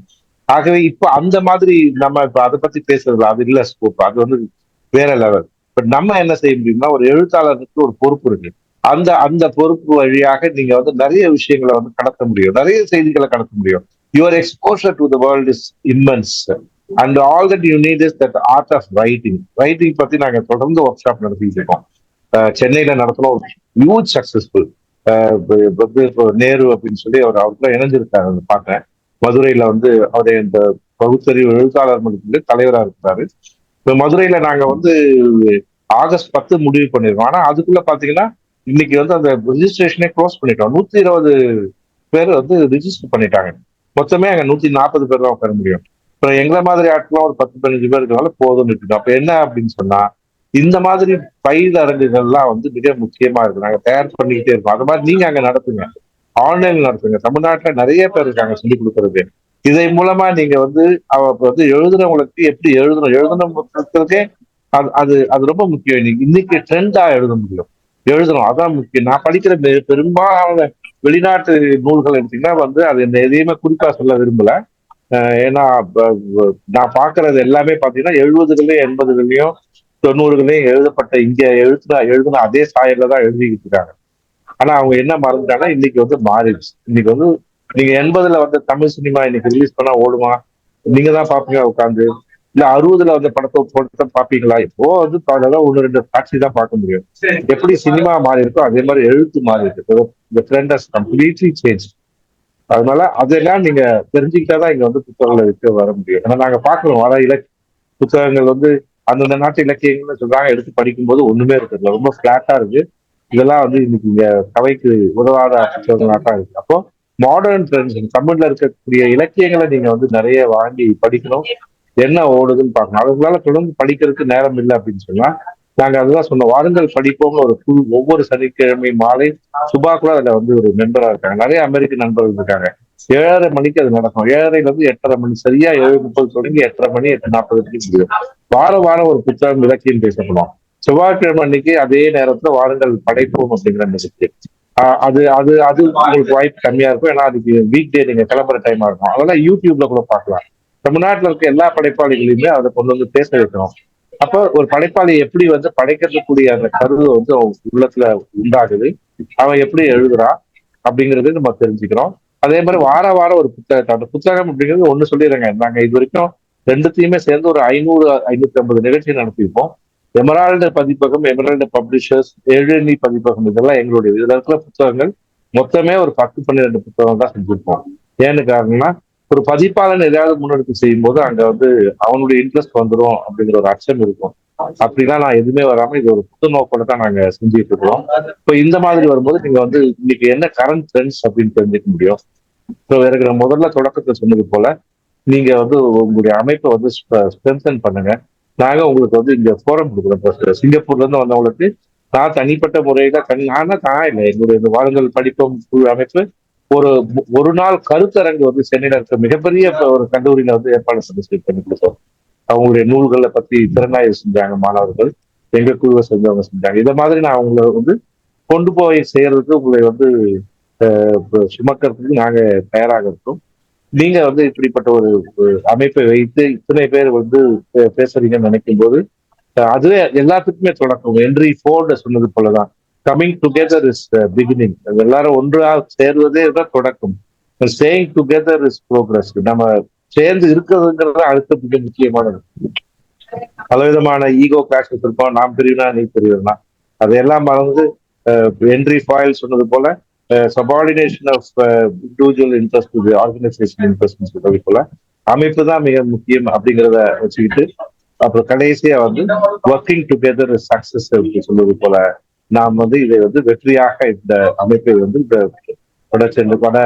ஆகவே இப்ப அந்த மாதிரி நம்ம இப்ப அதை பத்தி பேசுறது அது இல்ல ஸ்கோப், அது வந்து வேற லெவல். பட் நம்ம என்ன செய்ய முடியும்னா, ஒரு எழுத்தாளருக்கு ஒரு பொறுப்பு இருக்கு. அந்த அந்த பொறுப்பு வழியாக நீங்க வந்து நிறைய விஷயங்களை வந்து கடத்த முடியும், நிறைய செய்திகளை கடத்த முடியும். Your exposure to the world is immense and all that you need is that art of writing. Writing பத்தி நாங்க தொடர்ந்து ஒர்க் ஷாப் நடத்திட்டு இருக்கோம். சென்னையில நடத்தினோம், ஹியூஜ் சக்சஸ்ஃபுல். நேரு அப்படின்னு சொல்லி அவருக்குள்ள இணைஞ்சிருக்காரு, பாக்குறேன். மதுரையில வந்து அவருடைய இந்த பகுத்தறிவு எழுத்தாளர் மன்றத்திலே தலைவரா இருக்கிறாரு. இப்ப மதுரையில நாங்க வந்து ஆகஸ்ட் 10 முடிவு பண்ணிருக்கோம். ஆனா அதுக்குள்ள பாத்தீங்கன்னா இன்னைக்கு வந்து அந்த ரிஜிஸ்ட்ரேஷனே க்ளோஸ் பண்ணிட்டோம். 120 பேர் வந்து ரிஜிஸ்டர் பண்ணிட்டாங்க. மொத்தமே அங்க 140 பேர் தான் உட்கார முடியும். இப்ப எங்களை மாதிரி ஆட்கள்லாம் ஒரு 10-15 பேர் இருக்கிறனால போதும்னு இருக்கோம். அப்ப என்ன அப்படின்னு சொன்னா, இந்த மாதிரி பயிலரங்குகள்லாம் வந்து மிக முக்கியமா இருக்கு. நாங்க தயார் பண்ணிக்கிட்டே இருக்கோம். அது மாதிரி நீங்க அங்க நடத்துங்க, ஆன்லைன் நடத்துங்க. தமிழ்நாட்டுல நிறைய பேர் இருக்காங்க சொல்லிக் கொடுக்கறது. இதை மூலமா நீங்க வந்து வந்து எழுதுறவங்களுக்கு எப்படி எழுதணும்ன்றதுக்கே அது அது ரொம்ப முக்கியம். இன்னைக்கு ட்ரெண்டா எழுத முடியும், எழுதணும், அதான் முக்கியம். நான் படிக்கிற பெரும்பாலான வெளிநாட்டு நூல்கள் எடுத்தீங்கன்னா வந்து அது எதையுமே குறிப்பா சொல்ல விரும்பல. ஏன்னா நான் பாக்குறது எல்லாமே பாத்தீங்கன்னா 70கள்லயும் 80கள்லயும் 90கள்லயும் எழுதப்பட்ட இங்க எழுதுன அதே சாயல்ல தான் எழுதிக்கிட்டு இருக்காங்க. ஆனா அவங்க என்ன மறந்துட்டாங்கன்னா இன்னைக்கு வந்து மாறிடுச்சு. இன்னைக்கு வந்து நீங்க 80ல வந்து தமிழ் சினிமா இன்னைக்கு ரிலீஸ் பண்ணா ஓடுமா? நீங்க தான் பாப்பீங்க உட்காந்து. இல்ல 60ல வந்த படத்தை பாப்பீங்களா? இப்போ வந்து அதெல்லாம் 1-2 காட்சி தான் பார்க்க முடியும். எப்படி சினிமா மாறி இருக்கோ அதே மாதிரி எழுத்து மாறி இருக்கு. இந்த ட்ரெண்ட் ஹஸ் கம்ப்ளீட்லி சேஞ்ச். அதனால அதெல்லாம் நீங்க தெரிஞ்சுக்கிட்டாதான் இங்க வந்து புத்தகங்களை விட்டு வர முடியும். ஏன்னா நாங்க பாக்குறோம் வர புத்தகங்கள் வந்து அந்தந்த நாட்டு இலக்கியங்கள்னு சொல்றாங்க, எடுத்து படிக்கும்போது ஒண்ணுமே இருக்கிறது ரொம்ப பிளாட்டா இருக்கு. இதெல்லாம் வந்து இன்னைக்கு இங்க கவைக்கு உதவாத புத்தகங்களாட்டா இருக்கு. அப்போ மாடர்ன் ட்ரெண்ட்ஸ் தமிழ்ல இருக்கக்கூடிய இலக்கியங்களை நீங்க வந்து நிறைய வாங்கி படிக்கணும். என்ன ஓடுதுன்னு பார்க்கணும். அதுக்குள்ளால தொடர்ந்து படிக்கிறதுக்கு நேரம் இல்லை அப்படின்னு சொன்னா நாங்க அதுதான் சொன்னோம், வாருங்கள் படிப்போம்னு ஒரு குழு ஒவ்வொரு சனிக்கிழமை மாலை. சுபா கூட அதுல வந்து ஒரு மெம்பரா இருக்காங்க. நிறைய அமெரிக்க நண்பர்கள் இருக்காங்க. 7:30 மணிக்கு அது நடக்கும். 7:30ல இருந்து 8:30 மணி, சரியா 7:30 தொடங்கி 8:30 மணி 8:40 முடியும். வாரம் வாரம் ஒரு புத்தகம் இலக்கியம் பேசப்படும். செவ்வாய்க்கிழமை அன்னைக்கு அதே நேரத்துல வாருங்கள் படைப்போம் அப்படிங்கிற நிகழ்ச்சி. அது அது அது உங்களுக்கு வாய்ப்பு கம்மியா இருக்கும். ஏன்னா அதுக்கு வீக் டே நீங்க கிளம்புற டைமா இருக்கும். அதெல்லாம் யூடியூப்ல கூட பார்க்கலாம். தமிழ்நாட்டுல இருக்க எல்லா படைப்பாளிகளையுமே அதை கொண்டு வந்து பேச வைக்கணும். அப்ப ஒரு படைப்பாளி எப்படி வந்து படைக்கக்கூடிய அந்த கருவை வந்து அவன் உள்ளத்துல உண்டாகுது, அவன் எப்படி எழுதுறான் அப்படிங்கறது நம்ம தெரிஞ்சுக்கிறோம். அதே மாதிரி வார வாரம் ஒரு புத்தகத்தை, அந்த புத்தகம் அப்படிங்கிறது ஒண்ணு சொல்லிடுறேங்க. நாங்க இது வரைக்கும் ரெண்டுத்தையுமே சேர்ந்து ஒரு 500-550 நிகழ்ச்சி நடத்தியிருப்போம். எமரால்டு பதிப்பகம், எமரால்டு பப்ளிஷர்ஸ், எழுநி பதிப்பகம், இதெல்லாம் எங்களுடைய இதுல இருக்கிற புத்தகங்கள் மொத்தமே ஒரு 10-12 புத்தகம் தான் செஞ்சிருப்போம். ஏன்னு காரணம்னா ஒரு பதிப்பாளன் எதாவது முன்னெடுப்பு செய்யும் போது அங்க வந்து அவனுடைய இன்ட்ரெஸ்ட் வந்துடும் அப்படிங்கிற ஒரு அச்சம் இருக்கும். அப்படிலாம் நான் எதுவுமே வராம இது ஒரு புது நோக்கோட தான் நாங்க செஞ்சுட்டு இருக்கிறோம். இப்போ இந்த மாதிரி வரும்போது நீங்க வந்து இன்னைக்கு என்ன கரண்ட் ட்ரெண்ட்ஸ் அப்படின்னு தெரிஞ்சுக்க முடியும். இப்போ எனக்கு நான் முதல்ல தொடக்கத்தை சொன்னது போல நீங்க வந்து உங்களுடைய அமைப்பை வந்து ஸ்ட்ரென்தன் பண்ணுங்க. நாங்க உங்களுக்கு வந்து இங்க ஃபோரம் கொடுக்குறோம். சிங்கப்பூர்ல இருந்து வந்தவங்களுக்கு நான் தனிப்பட்ட முறையில ஆனா தான் இல்லை, எங்களுடைய இந்த வாருங்கள் படிப்போம் குழு அமைப்பு ஒரு ஒரு நாள் கருத்தரங்கு வந்து சென்னையில இருக்க மிகப்பெரிய ஒரு கல்லூரியில வந்து ஏற்பாடு பண்ணி கொடுத்தோம். அவங்களுடைய நூல்களை பத்தி திறனாய்வு செஞ்சாங்க மாணவர்கள். எங்க குழுவை செஞ்சவங்க செஞ்சாங்க. இதை மாதிரி நான் அவங்களை வந்து கொண்டு போய் செய்யறதுக்கு உங்களை வந்து சுமக்கிறதுக்கு நாங்க தயாராக இருக்கோம். நீங்க வந்து இப்படிப்பட்ட ஒரு அமைப்பை வைத்து இத்தனை பேர் வந்து பேசுறீங்கன்னு நினைக்கும் போது அதுவே எல்லாத்துக்குமே தொடக்கம். ஹென்றி ஃபோர்டு சொன்னது போலதான், கமிங் டுகெதர் இஸ் பிகினிங். எல்லாரும் ஒன்றா சேர்வதே தான் தொடக்கம். Staying together is progress. நம்ம சேர்ந்து இருக்கிறதுங்கிறது அடுத்த மிக முக்கியமானது. பலவிதமான ஈகோ கிளாஷஸ் இருக்கும். நாம் பிரிவுனா நீ பிரிவுனா அதையெல்லாம் மறந்து ஹென்றி ஃபாயில் சொன்னது போல subordination of individual interest to organisation interest சொல்றது போல அமைப்பு தான் மிக முக்கியம் அப்படிங்கிறத வச்சுக்கிட்டு அப்புறம் கடைசியா வந்து ஒர்க்கிங் டுகெதர் சக்சஸ் அப்படின்னு சொல்வது போல நாம் வந்து இதை வந்து வெற்றியாக இந்த அமைப்பை வந்து இந்த வட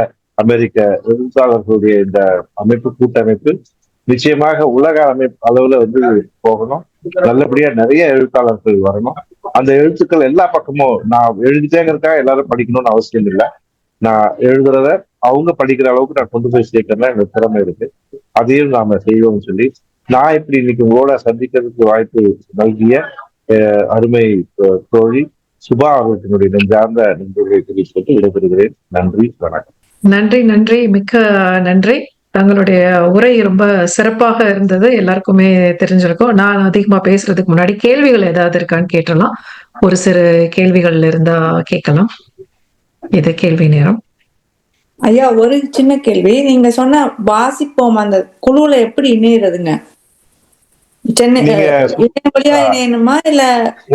அமெரிக்க எழுத்தாளர்களுடைய இந்த அமைப்பு கூட்டமைப்பு நிச்சயமாக உலக அமைப்பு அளவுல வந்து போகணும். நல்லபடியா நிறைய எழுத்தாளர்கள் வரணும். அந்த எழுத்துக்கள் எல்லா பக்கமும் நான் எழுதிட்டேங்கிறதுக்காக எல்லாரும் படிக்கணும்னு அவசியம் இல்லை. நான் எழுதுறத அவங்க படிக்கிற அளவுக்கு நான் கொண்டு போய் சேர்க்கறதுல எனக்கு திறமை இருக்கு. அதையும் நாம செய்வோம்னு சொல்லி நான் இப்படி இன்னைக்கு உங்களோட சந்திக்கிறதுக்கு வாய்ப்பு நல்கிய அருமை தோழி சுபா அவர்களுடைய நெஞ்சார்ந்த நண்பர்களை தெரிவித்து விடைபெறுகிறேன். நன்றி, வணக்கம். நன்றி, நன்றி, மிக்க நன்றி. தங்களுடைய உரை ரொம்ப சிறப்பாக இருந்தது. எல்லாருக்குமே தெரிஞ்சிருக்கும். நான் அதிகமா பேசுறதுக்கு முன்னாடி கேள்விகள் ஏதாவது இருக்கான்னு கேட்டலாம். ஒரு சிறு கேள்விகள் இருந்தா கேட்கலாம். இது கேள்வி நேரம். ஐயா, ஒரு சின்ன கேள்வி. நீங்க சொன்ன வாசிப்போம் அந்த குழுல எப்படி இணையறதுங்க? சென்னை இணைய வழியா இணையணுமா இல்ல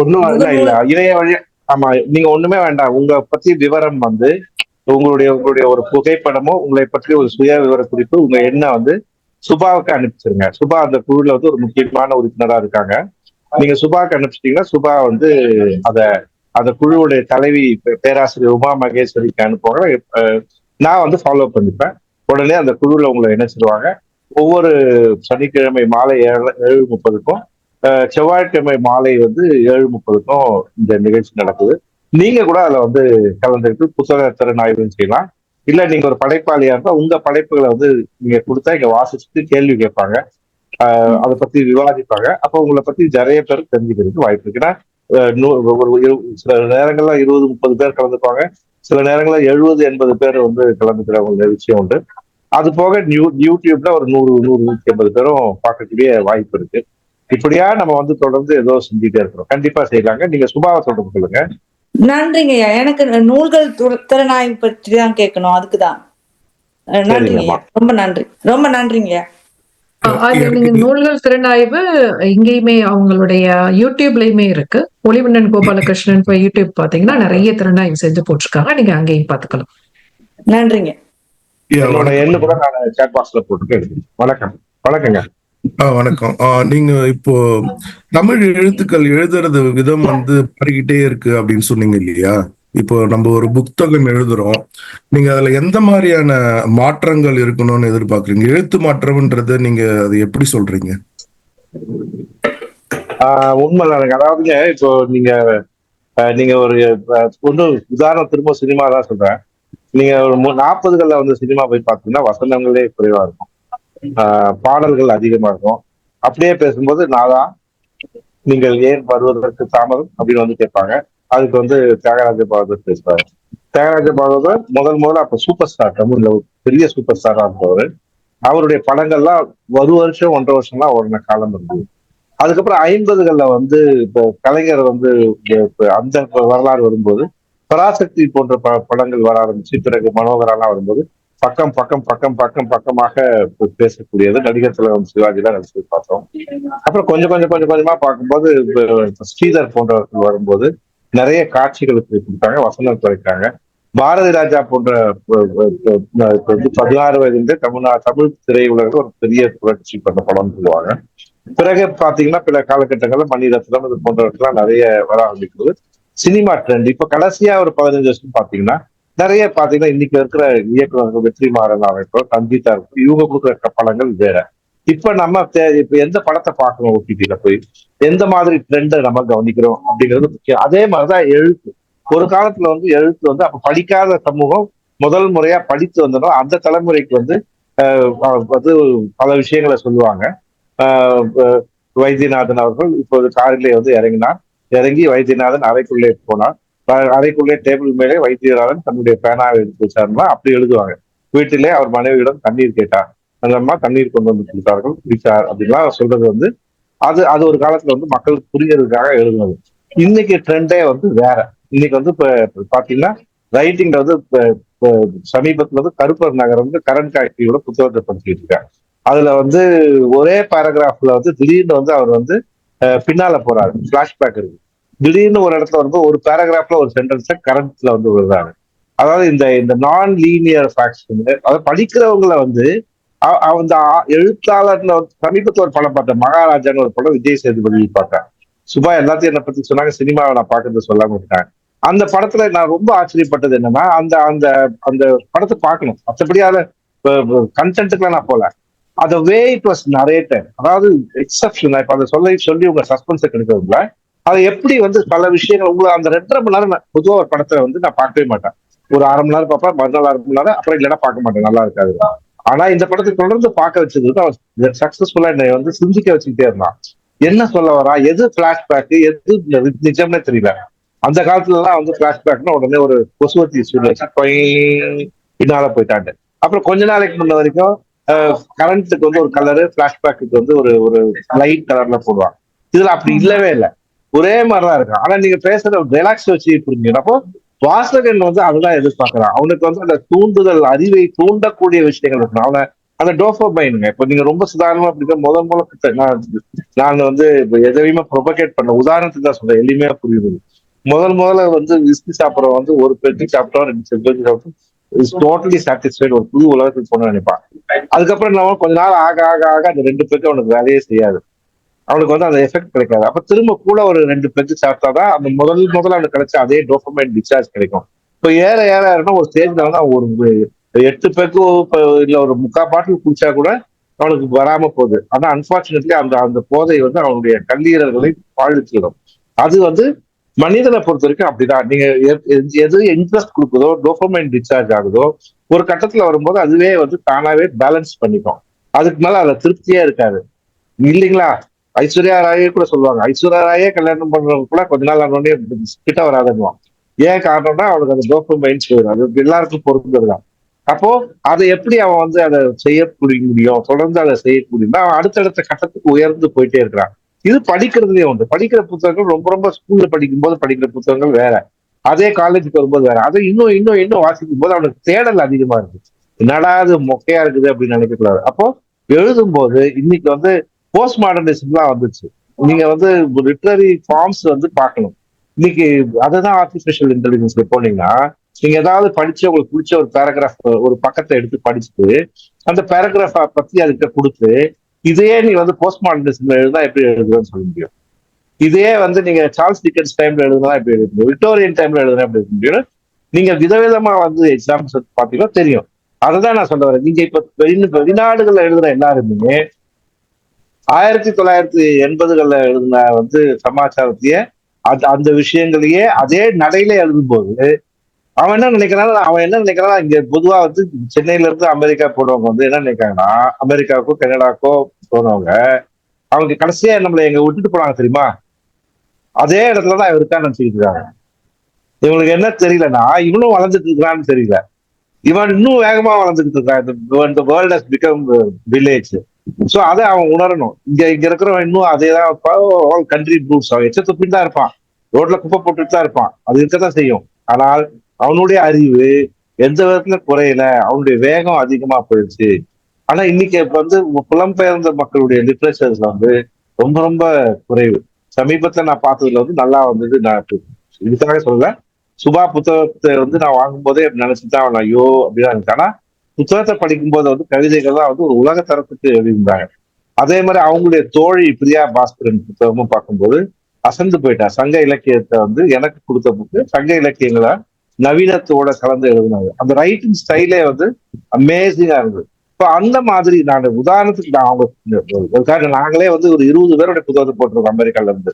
ஒண்ணும் இல்ல இணைய வழியா? ஆமா, நீங்க ஒண்ணுமே வேண்டாம். உங்க பத்தி விவரம் வந்து உங்களுடைய ஒரு புகைப்படமோ உங்களை பற்றி ஒரு சுய விவர குறிப்பு உங்க எண்ண வந்து சுபாவுக்கு அனுப்பிச்சிருங்க. சுபா அந்த குழுல வந்து ஒரு முக்கியமான உறுப்பினரா இருக்காங்க. நீங்க சுபாவுக்கு அனுப்பிச்சிட்டீங்கன்னா சுபா வந்து அந்த குழுவுடைய தலைவி பேராசிரியர் உமா மகேஸ்வரிக்கு அனுப்புவாங்க. நான் வந்து ஃபாலோ பண்ணிப்பேன். உடனே அந்த குழுல உங்களை இணைச்சிருவாங்க. ஒவ்வொரு சனிக்கிழமை மாலை 7:30க்கும் செவ்வாய்க்கிழமை மாலை வந்து 7:30க்கும் இந்த நிகழ்ச்சி நடக்குது. நீங்க கூட அதுல வந்து கலந்துட்டு புத்தக திறனாய்வு செய்யலாம். இல்ல நீங்க ஒரு படைப்பாளியா இருந்தா உங்க படைப்புகளை வந்து நீங்க கொடுத்தா இங்க வாசிச்சுட்டு கேள்வி கேட்பாங்க. அதை பத்தி விவாதிப்பாங்க. அப்ப உங்களை பத்தி நிறைய பேர் தெரிஞ்சுக்கிறதுக்கு வாய்ப்பு இருக்கு. ஏன்னா சில நேரங்கள்ல 20-30 பேர் கலந்துக்குவாங்க. சில நேரங்கள்ல 70-80 பேர் வந்து கலந்துக்கிற ஒரு விஷயம் உண்டு. அது போக யூடியூப்ல ஒரு 100-150 பேரும் பார்க்கக்கூடிய வாய்ப்பு இருக்கு. இப்படியா நம்ம வந்து தொடர்ந்து ஏதோ செஞ்சுட்டே இருக்கிறோம். கண்டிப்பா செய்யலாங்க. நீங்க சுபாவை தொடர்பு கொள்ளுங்க. நன்றிங்கய்யா. எனக்கு நூல்கள் திறனாய்வு பற்றி தான் கேட்கணும். அதுக்குதான். நன்றிங்கய்யா. ரொம்ப நன்றி. ரொம்ப நன்றிங்கய்யா. அது நீங்க நூல்கள் திறனாய்வு இங்கேயுமே அவங்களுடைய யூடியூப்லயுமே இருக்கு. ஒளிவண்ணன் கோபாலகிருஷ்ணன் போய் யூடியூப் பாத்தீங்கன்னா நிறைய திறனாய்வு செஞ்சு போட்டிருக்காங்க. நீங்க அங்கேயும் பாத்துக்கலாம். நன்றிங்க. என்னோட எண்ணு கூட நான் சாட் பாக்ஸ்ல போட்டு வணக்கம். வணக்கங்க. வணக்கம். நீங்க இப்போ தமிழ் எழுத்துக்கள் எழுதுறது விதம் மாறிக்கிட்டே இருக்கு அப்படின்னு சொன்னீங்க இல்லையா? இப்போ நம்ம ஒரு புத்தகம் எழுதுறோம், நீங்க அதுல எந்த மாதிரியான மாற்றங்கள் இருக்கணும்னு எதிர்பார்க்குறீங்க? எழுத்து மாற்றம்ன்றது நீங்க அது எப்படி சொல்றீங்க? உண்மைதானுங்க. அதாவதுங்க இப்போ நீங்க ஒரு ஒன்று உதாரணம் திரும்ப சினிமா தான் சொல்றேன். நீங்க ஒரு 40களில் வந்து சினிமா போய் பார்த்தீங்கன்னா வசனங்களே குறைவா இருக்கும், பாடல்கள் அதிகமா இருக்கும். அப்படியே பேசும்போது நாதா நீங்கள் ஏன் வருவதற்கு தாமதம் அப்படின்னு வந்து கேட்பாங்க. அதுக்கு வந்து தியாகராஜ பாகவதர் பேசுவாரு. தியாகராஜ பாகவதர் முதல்ல அப்ப சூப்பர் ஸ்டார், தமிழ்ல ஒரு பெரிய சூப்பர் ஸ்டாரா இருந்தவர். அவருடைய படங்கள்லாம் ஒரு வருஷம் 1.5 வருஷம்லாம் ஓடின காலம் இருந்தது. அதுக்கப்புறம் 50களில் வந்து இப்போ கலைஞர் வந்து அந்த வரலாறு வரும்போது பராசக்தி போன்ற படங்கள் வர ஆரம்பிச்சு, பிறகு மனோகரெல்லாம் வரும்போது பக்கம் பக்கம் பக்கம் பக்கம் பக்கமாக பேசக்கூடியது நடிகர் திலகம் சிவாஜி தான் நடிச்சு பார்த்தோம். அப்புறம் கொஞ்சமா பார்க்கும்போது ஸ்ரீதர் போன்றவர்கள் வரும்போது நிறைய காட்சிகளுக்கு கொடுத்தாங்க, வசனம் குறைக்காங்க. பாரதி ராஜா போன்ற 16 வயதிலே தமிழ் திரையுலகில் ஒரு பெரிய புரட்சி பண்ண படம்னு சொல்லுவாங்க. பிறகு பாத்தீங்கன்னா பிற காலகட்டங்கள்ல மணிரத்னம் இது போன்றவர்கள்லாம் நிறைய வர ஆரம்பிக்கிறது. சினிமா ட்ரெண்ட் இப்ப கடைசியா ஒரு 15 வருஷம் பாத்தீங்கன்னா நிறைய பாத்தீங்கன்னா இன்னைக்கு இருக்கிற இயக்குநர்கள் வெற்றிமாறன் ஆகட்டும், சங்கீதா இருக்கட்டும், இவங்க கொடுக்குற படங்கள் வேற. இப்ப நம்ம இப்ப எந்த படத்தை பார்க்கணும் ஓடிடில போய், எந்த மாதிரி ட்ரெண்டை நம்ம கவனிக்கிறோம் அப்படிங்கிறது முக்கியம். அதே மாதிரிதான் எழுத்து. ஒரு காலத்துல வந்து எழுத்து வந்து அப்ப படிக்காத சமூகம் முதல் முறையா படித்து வந்தோம். அந்த தலைமுறைக்கு வந்து பல விஷயங்களை சொல்லுவாங்க. வைத்தியநாதன் அவர்கள் இப்போது காரிலே வந்து இறங்கி வைத்தியநாதன் அறைக்குள்ளே போனார். அறைக்குள்ளே டேபிள் மேலே வைத்தியநாதன் தன்னுடைய பேனாவை எடுத்து வச்சாருன்னா அப்படி எழுதுவாங்க. வீட்டிலே அவர் மனைவியிடம் தண்ணீர் கேட்டார், அந்த அம்மா தண்ணீர் கொண்டு வந்து கொடுத்தார்கள், குடித்தார் அப்படின்லாம் சொல்றது வந்து அது ஒரு காலத்துல வந்து மக்களுக்கு புரியறதுக்காக எழுதுனது. இன்னைக்கு ட்ரெண்டே வந்து வேற. இன்னைக்கு வந்து இப்ப பாத்தீங்கன்னா ரைட்டிங்ல வந்து சமீபத்துல வந்து கருப்பர் நகர் வந்து கரண் காய்ச்சியோட புத்தகத்தை படிச்சுட்டு இருக்காரு. அதுல வந்து ஒரே பேராகிராஃப்ல வந்து திடீர்னு வந்து அவர் வந்து பின்னால போறாரு, பிளாஷ்பேக் இருக்கு. திடீர்னு ஒரு இடத்துல வந்து ஒரு பேராகிராஃப்ல ஒரு சென்டென்ஸ கரண்ட்ல வந்து விடுறாரு. அதாவது இந்த நான் லீனியர் ஃபேக்ட்ஸ் அதாவது படிக்கிறவங்களை வந்து அந்த எழுத்தாளர். சமீபத்தில் ஒரு படம் பார்த்தேன், மகாராஜான்னு ஒரு படம், விஜய் சேதுபதி பார்த்தேன். சுபா எல்லாத்தையும் என்னை பத்தி சொன்னாங்க, சினிமாவை நான் பார்க்கறது சொல்லாம விட்டேன். அந்த படத்துல நான் ரொம்ப ஆச்சரியப்பட்டது என்னன்னா அந்த அந்த அந்த படத்தை பார்க்கணும், மற்றபடியாத கண்டென்ட்டுக்குலாம் நான் போல. அந்த வே இட் வாஸ் நரேட்டட், அதாவது எக்ஸப்ஷன். இப்ப அதை சொல்லி உங்க சஸ்பென்ஸை கிடைக்கிறதுல அதை எப்படி வந்து பல விஷயங்கள் உங்களை அந்த 2.5 மணி நேரம் பொதுவாக ஒரு படத்தை வந்து நான் பார்க்கவே மாட்டேன். ஒரு 1/2 மணி நேரம் பார்ப்பேன், மறுநாள் 1/2 மணி நேரம், அப்புறம் இல்லைன்னா பார்க்க மாட்டேன், நல்லா இருக்காது. ஆனா இந்த படத்தை தொடர்ந்து பார்க்க வச்சது அவன் சக்சஸ்ஃபுல்லா என்னை வந்து சிந்திக்க வச்சுக்கிட்டே இருந்தான். என்ன சொல்ல வரா, எது பிளாஷ்பேக் எது நிஜம்னே தெரியல. அந்த காலத்துல எல்லாம் வந்து பிளாஷ்பேக்னா உடனே ஒரு கொசுவத்தி சூழ்நிலை பின்னால போயிட்டாண்டு. அப்புறம் கொஞ்ச நாளைக்கு முன்ன வரைக்கும் கரண்ட்டுக்கு வந்து ஒரு கலரு, பிளாஷ்பேக்கு வந்து ஒரு லைட் கலர்ல போடுவாங்க. இதுல அப்படி இல்லவே இல்லை, ஒரே மாதிரிதான் இருக்கும். ஆனா நீங்க பேசுற ரிலாக்ஸ் வச்சு புரிஞ்சுக்கணும். அப்போ வாசகன் வந்து அதுதான் எதிர்பார்க்கிறான். அவனுக்கு வந்து அந்த தூண்டுதல், அறிவை தூண்டக்கூடிய விஷயங்கள் இருக்கணும். அவனை அந்த டோபமைனுங்க. இப்ப நீங்க ரொம்ப சாதாரணமா அப்படி நான் வந்து எதையுமே ப்ரொபகேட் பண்ண உதாரணத்துக்கு தான் சொல்றேன், எளிமையா புரியுது. முதல்ல வந்து விஸ்கி சாப்பிட்றவன் வந்து ஒரு பெட்டி சாப்பிட்டோம், 2 பெட்டி சாப்பிட்டோம், இஸ் டோட்டலி சாட்டிஸ்ஃபைட், ஒரு புது உலகத்துக்கு போன நினைப்பான். அதுக்கப்புறம் நம்ம கொஞ்ச நாள் ஆக ஆக ஆக அந்த 2 பெட்டி அவனுக்கு வேலையே செய்யாது, அவனுக்கு வந்து அந்த எஃபெக்ட் கிடைக்காது. அப்ப திரும்ப கூட ஒரு 2 பெட்டி சாப்பிட்டாதான் அந்த முதல்ல அவனுக்கு கிடைச்ச அதே டோபமைன் டிஸ்சார்ஜ் கிடைக்கும். இப்போ ஏற ஒரு ஸ்டேஜ்ல வந்து அவன் ஒரு 8 பெக்கு இல்ல ஒரு 3/4 பாட்டில் குடிச்சா கூட அவனுக்கு வராம போகுது. ஆனா அன்பார்ச்சுனேட்லி அந்த போதை வந்து அவனுடைய கல்லீரல்களை பாதிச்சிடும். அது வந்து மனிதனை பொறுத்த வரைக்கும் அப்படிதான். நீங்க எது இன்ட்ரெஸ்ட் கொடுக்குதோ, டோபமைன் டிஸ்சார்ஜ் ஆகுதோ, ஒரு கட்டத்துல வரும்போது அதுவே வந்து தானாவே பேலன்ஸ் பண்ணிக்கும். அதுக்கு மேல அதுல திருப்தியே இருக்காது, இல்லைங்களா? ஐஸ்வர்யா ராயே கூட சொல்லுவாங்க, ஐஸ்வர்யா ராயே கல்யாணம் பண்றவங்க கூட கொஞ்ச நாள் ஆனோடனே கிட்ட வராதுன்னுவான். ஏன் காரணம்னா அவனுக்கு அந்த டோபமைன் போயிடும். அது எல்லாருக்கும் பொறுத்துதான். அப்போ அதை எப்படி அவன் வந்து அதை செய்யக்கூடிய முடியும், தொடர்ந்து அதை செய்யக்கூடியதுன்னா அவன் அடுத்தடுத்த கட்டத்துக்கு உயர்ந்து போயிட்டே இருக்கிறான். இது படிக்கிறதுலயே உண்டு. படிக்கிற புத்தகங்கள் ரொம்ப ஸ்கூல்ல படிக்கும்போது படிக்கிற புத்தகங்கள் வேற, அதே காலேஜுக்கு வரும்போது வேற. அதை இன்னும் வாசிக்கும் போது அவனுக்கு தேடல் அதிகமா இருக்கு. என்னடா அது மொக்கையா இருக்குது அப்படின்னு நினைக்கக்கூடாது. அப்போ எழுதும் போது இன்னைக்கு வந்து போஸ்ட் மாடர்னிசம்லாம் வந்துச்சு. நீங்க வந்து லிட்ரரி ஃபார்ம்ஸ் வந்து பார்க்கணும். இன்னைக்கு அதுதான் ஆர்டிபிஷியல் இன்டெலிஜென்ஸ்ல போனீங்கன்னா, நீங்க ஏதாவது படிச்சு உங்களுக்கு பிடிச்ச ஒரு பேராகிராஃப் ஒரு பக்கத்தை எடுத்து படிச்சுட்டு அந்த பேராகிராஃப பத்தி அதுக்கிட்ட கொடுத்து, இதையே நீ வந்து போஸ்ட் மாடர்னிசம்ல எழுதுனா எப்படி எழுதுவேன்னு சொல்ல முடியும். இதே வந்து நீங்க சார்ல்ஸ் டிக்கன்ஸ் டைம்ல எழுதுனா எப்படி எழுத முடியும், விக்டோரியன் டைம்ல எழுதுனா எப்படி எழுத முடியும். நீங்க விதவிதமா வந்து எக்ஸாம்ஸ் பாத்தீங்கன்னா தெரியும். அததான் நான் சொல்ல வரேன். நீங்க இப்ப வெளிநாடுகள்ல எழுதுற எல்லாருமே 1980கள்ல எழுதின வந்து சமாச்சாரத்தையே அந்த விஷயங்களையே அதே நடையில எழுதும் போது அவன் என்ன நினைக்கிறான் இங்க பொதுவா வந்து சென்னையில இருந்து அமெரிக்கா போனவங்க வந்து என்ன நினைக்கிறாங்கன்னா, அமெரிக்காவுக்கோ கனடாக்கோ போனவங்க அவங்க கடைசியா நம்மளை எங்க விட்டுட்டு போனாங்க தெரியுமா, அதே இடத்துலதான் இருக்கான்னு நினைச்சுக்கிட்டு இருக்காங்க. இவங்களுக்கு என்ன தெரியலன்னா இவனும் வளர்ந்துட்டு இருக்கிறான்னு தெரியல, இவன் இன்னும் வேகமா வளர்ந்துட்டு இருக்கான். இந்த world has become village. So அதை அவன் உணரணும். இங்க இருக்கிறவன் இன்னும் அதேதான் கண்ட்ரி ரூட்ஸ். அவன் எச்ச துப்பின்னு தான் இருப்பான், ரோட்ல குப்பை போட்டுட்டு தான் இருப்பான், அது இருக்கதான் செய்யும். ஆனால் அவனுடைய அறிவு எந்த விதத்துல குறையல, அவனுடைய வேகம் அதிகமா போயிடுச்சு. ஆனா இன்னைக்கு வந்து புலம்பெயர்ந்த மக்களுடைய லிட்ரேச்சர்ஸ்ல வந்து ரொம்ப ரொம்ப குறைவு. சமீபத்துல நான் பார்த்ததுல வந்து நல்லா வந்தது. நான் இதுக்காக சொல்ல, சுபா புத்தகத்தை வந்து நான் வாங்கும் போதே நினைச்சுதான் அவன் ஐயோ அப்படிதான் இருந்துச்சு. ஆனா புத்தகத்தை படிக்கும் போது வந்து கவிதைகள் தான் வந்து ஒரு உலக தரத்துக்கு எழுதியிருந்தாங்க. அதே மாதிரி அவங்களுடைய தோழி பிரியா பாஸ்கரன் புத்தகமும் பார்க்கும்போது அசந்து போயிட்டான். சங்க இலக்கியத்தை வந்து எனக்கு கொடுத்த புக்கு சங்க இலக்கியங்களை நவீனத்தோட கலந்து எழுதினாங்க. அந்த ரைட்டிங் ஸ்டைலே வந்து அமேசிங்கா இருந்தது. இப்போ அந்த மாதிரி நான் உதாரணத்துக்கு நான் அவங்க நாங்களே வந்து ஒரு 20 பேருடைய புத்தகத்தை போட்டிருக்கோம் அமெரிக்கால இருந்து,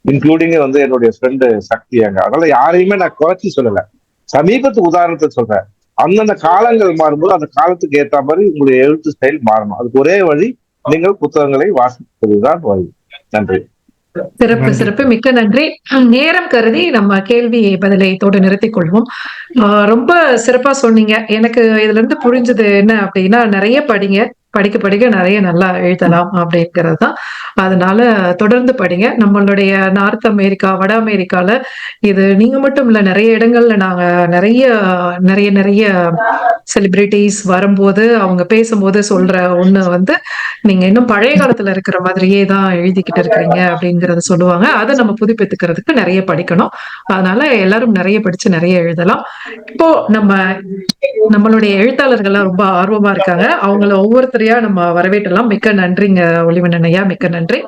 இன்க்ளூடிங் வந்து என்னுடைய ஃப்ரெண்டு சக்தி அங்க. அதனால யாரையுமே நான் குறைச்சி சொல்லல, சமீபத்து உதாரணத்தை சொல்றேன். அந்தந்த காலங்கள் மாறும்போது அந்த காலத்துக்கு ஏற்ற மாதிரி உங்களுடைய எழுத்து ஸ்டைல் மாறணும். அதுக்கு ஒரே வழி நீங்கள் புத்தகங்களை வாசிப்பதுதான் வழி. நன்றி. சிறப்பு, மிக்க நன்றி. நேரம் கருதி நம்ம கேள்வி பதிலை இதோடு நிறுத்திக் கொள்வோம். ரொம்ப சிறப்பா சொன்னீங்க. எனக்கு இதுல இருந்து புரிஞ்சது என்ன அப்படின்னா, நிறைய படிக்க நிறைய நல்லா எழுதலாம் அப்படிங்கிறது தான். அதனால தொடர்ந்து படிங்க. நம்மளுடைய நார்த் அமெரிக்கா, வட அமெரிக்கால இது நீங்க மட்டும் இல்ல, நிறைய இடங்கள்ல நாங்க நிறைய செலிபிரிட்டிஸ் வரும்போது அவங்க பேசும்போது சொல்ற ஒண்ணு வந்து, நீங்க இன்னும் பழைய காலத்துல இருக்கிற மாதிரியே தான் எழுதிக்கிட்டு இருக்கிறீங்க அப்படிங்கறத சொல்லுவாங்க. அதை நம்ம புதுப்பித்துக்கிறதுக்கு நிறைய படிக்கணும். அதனால எல்லாரும் நிறைய படிச்சு நிறைய எழுதலாம். இப்போ நம்மளுடைய எழுத்தாளர்கள்லாம் ரொம்ப ஆர்வமா இருக்காங்க. அவங்கள ஒவ்வொருத்தரையா நம்ம வரவேற்றலாம். மிக்க நன்றிங்க ஒளிவண்ணன் ஐயா, மிக்க நன்றி.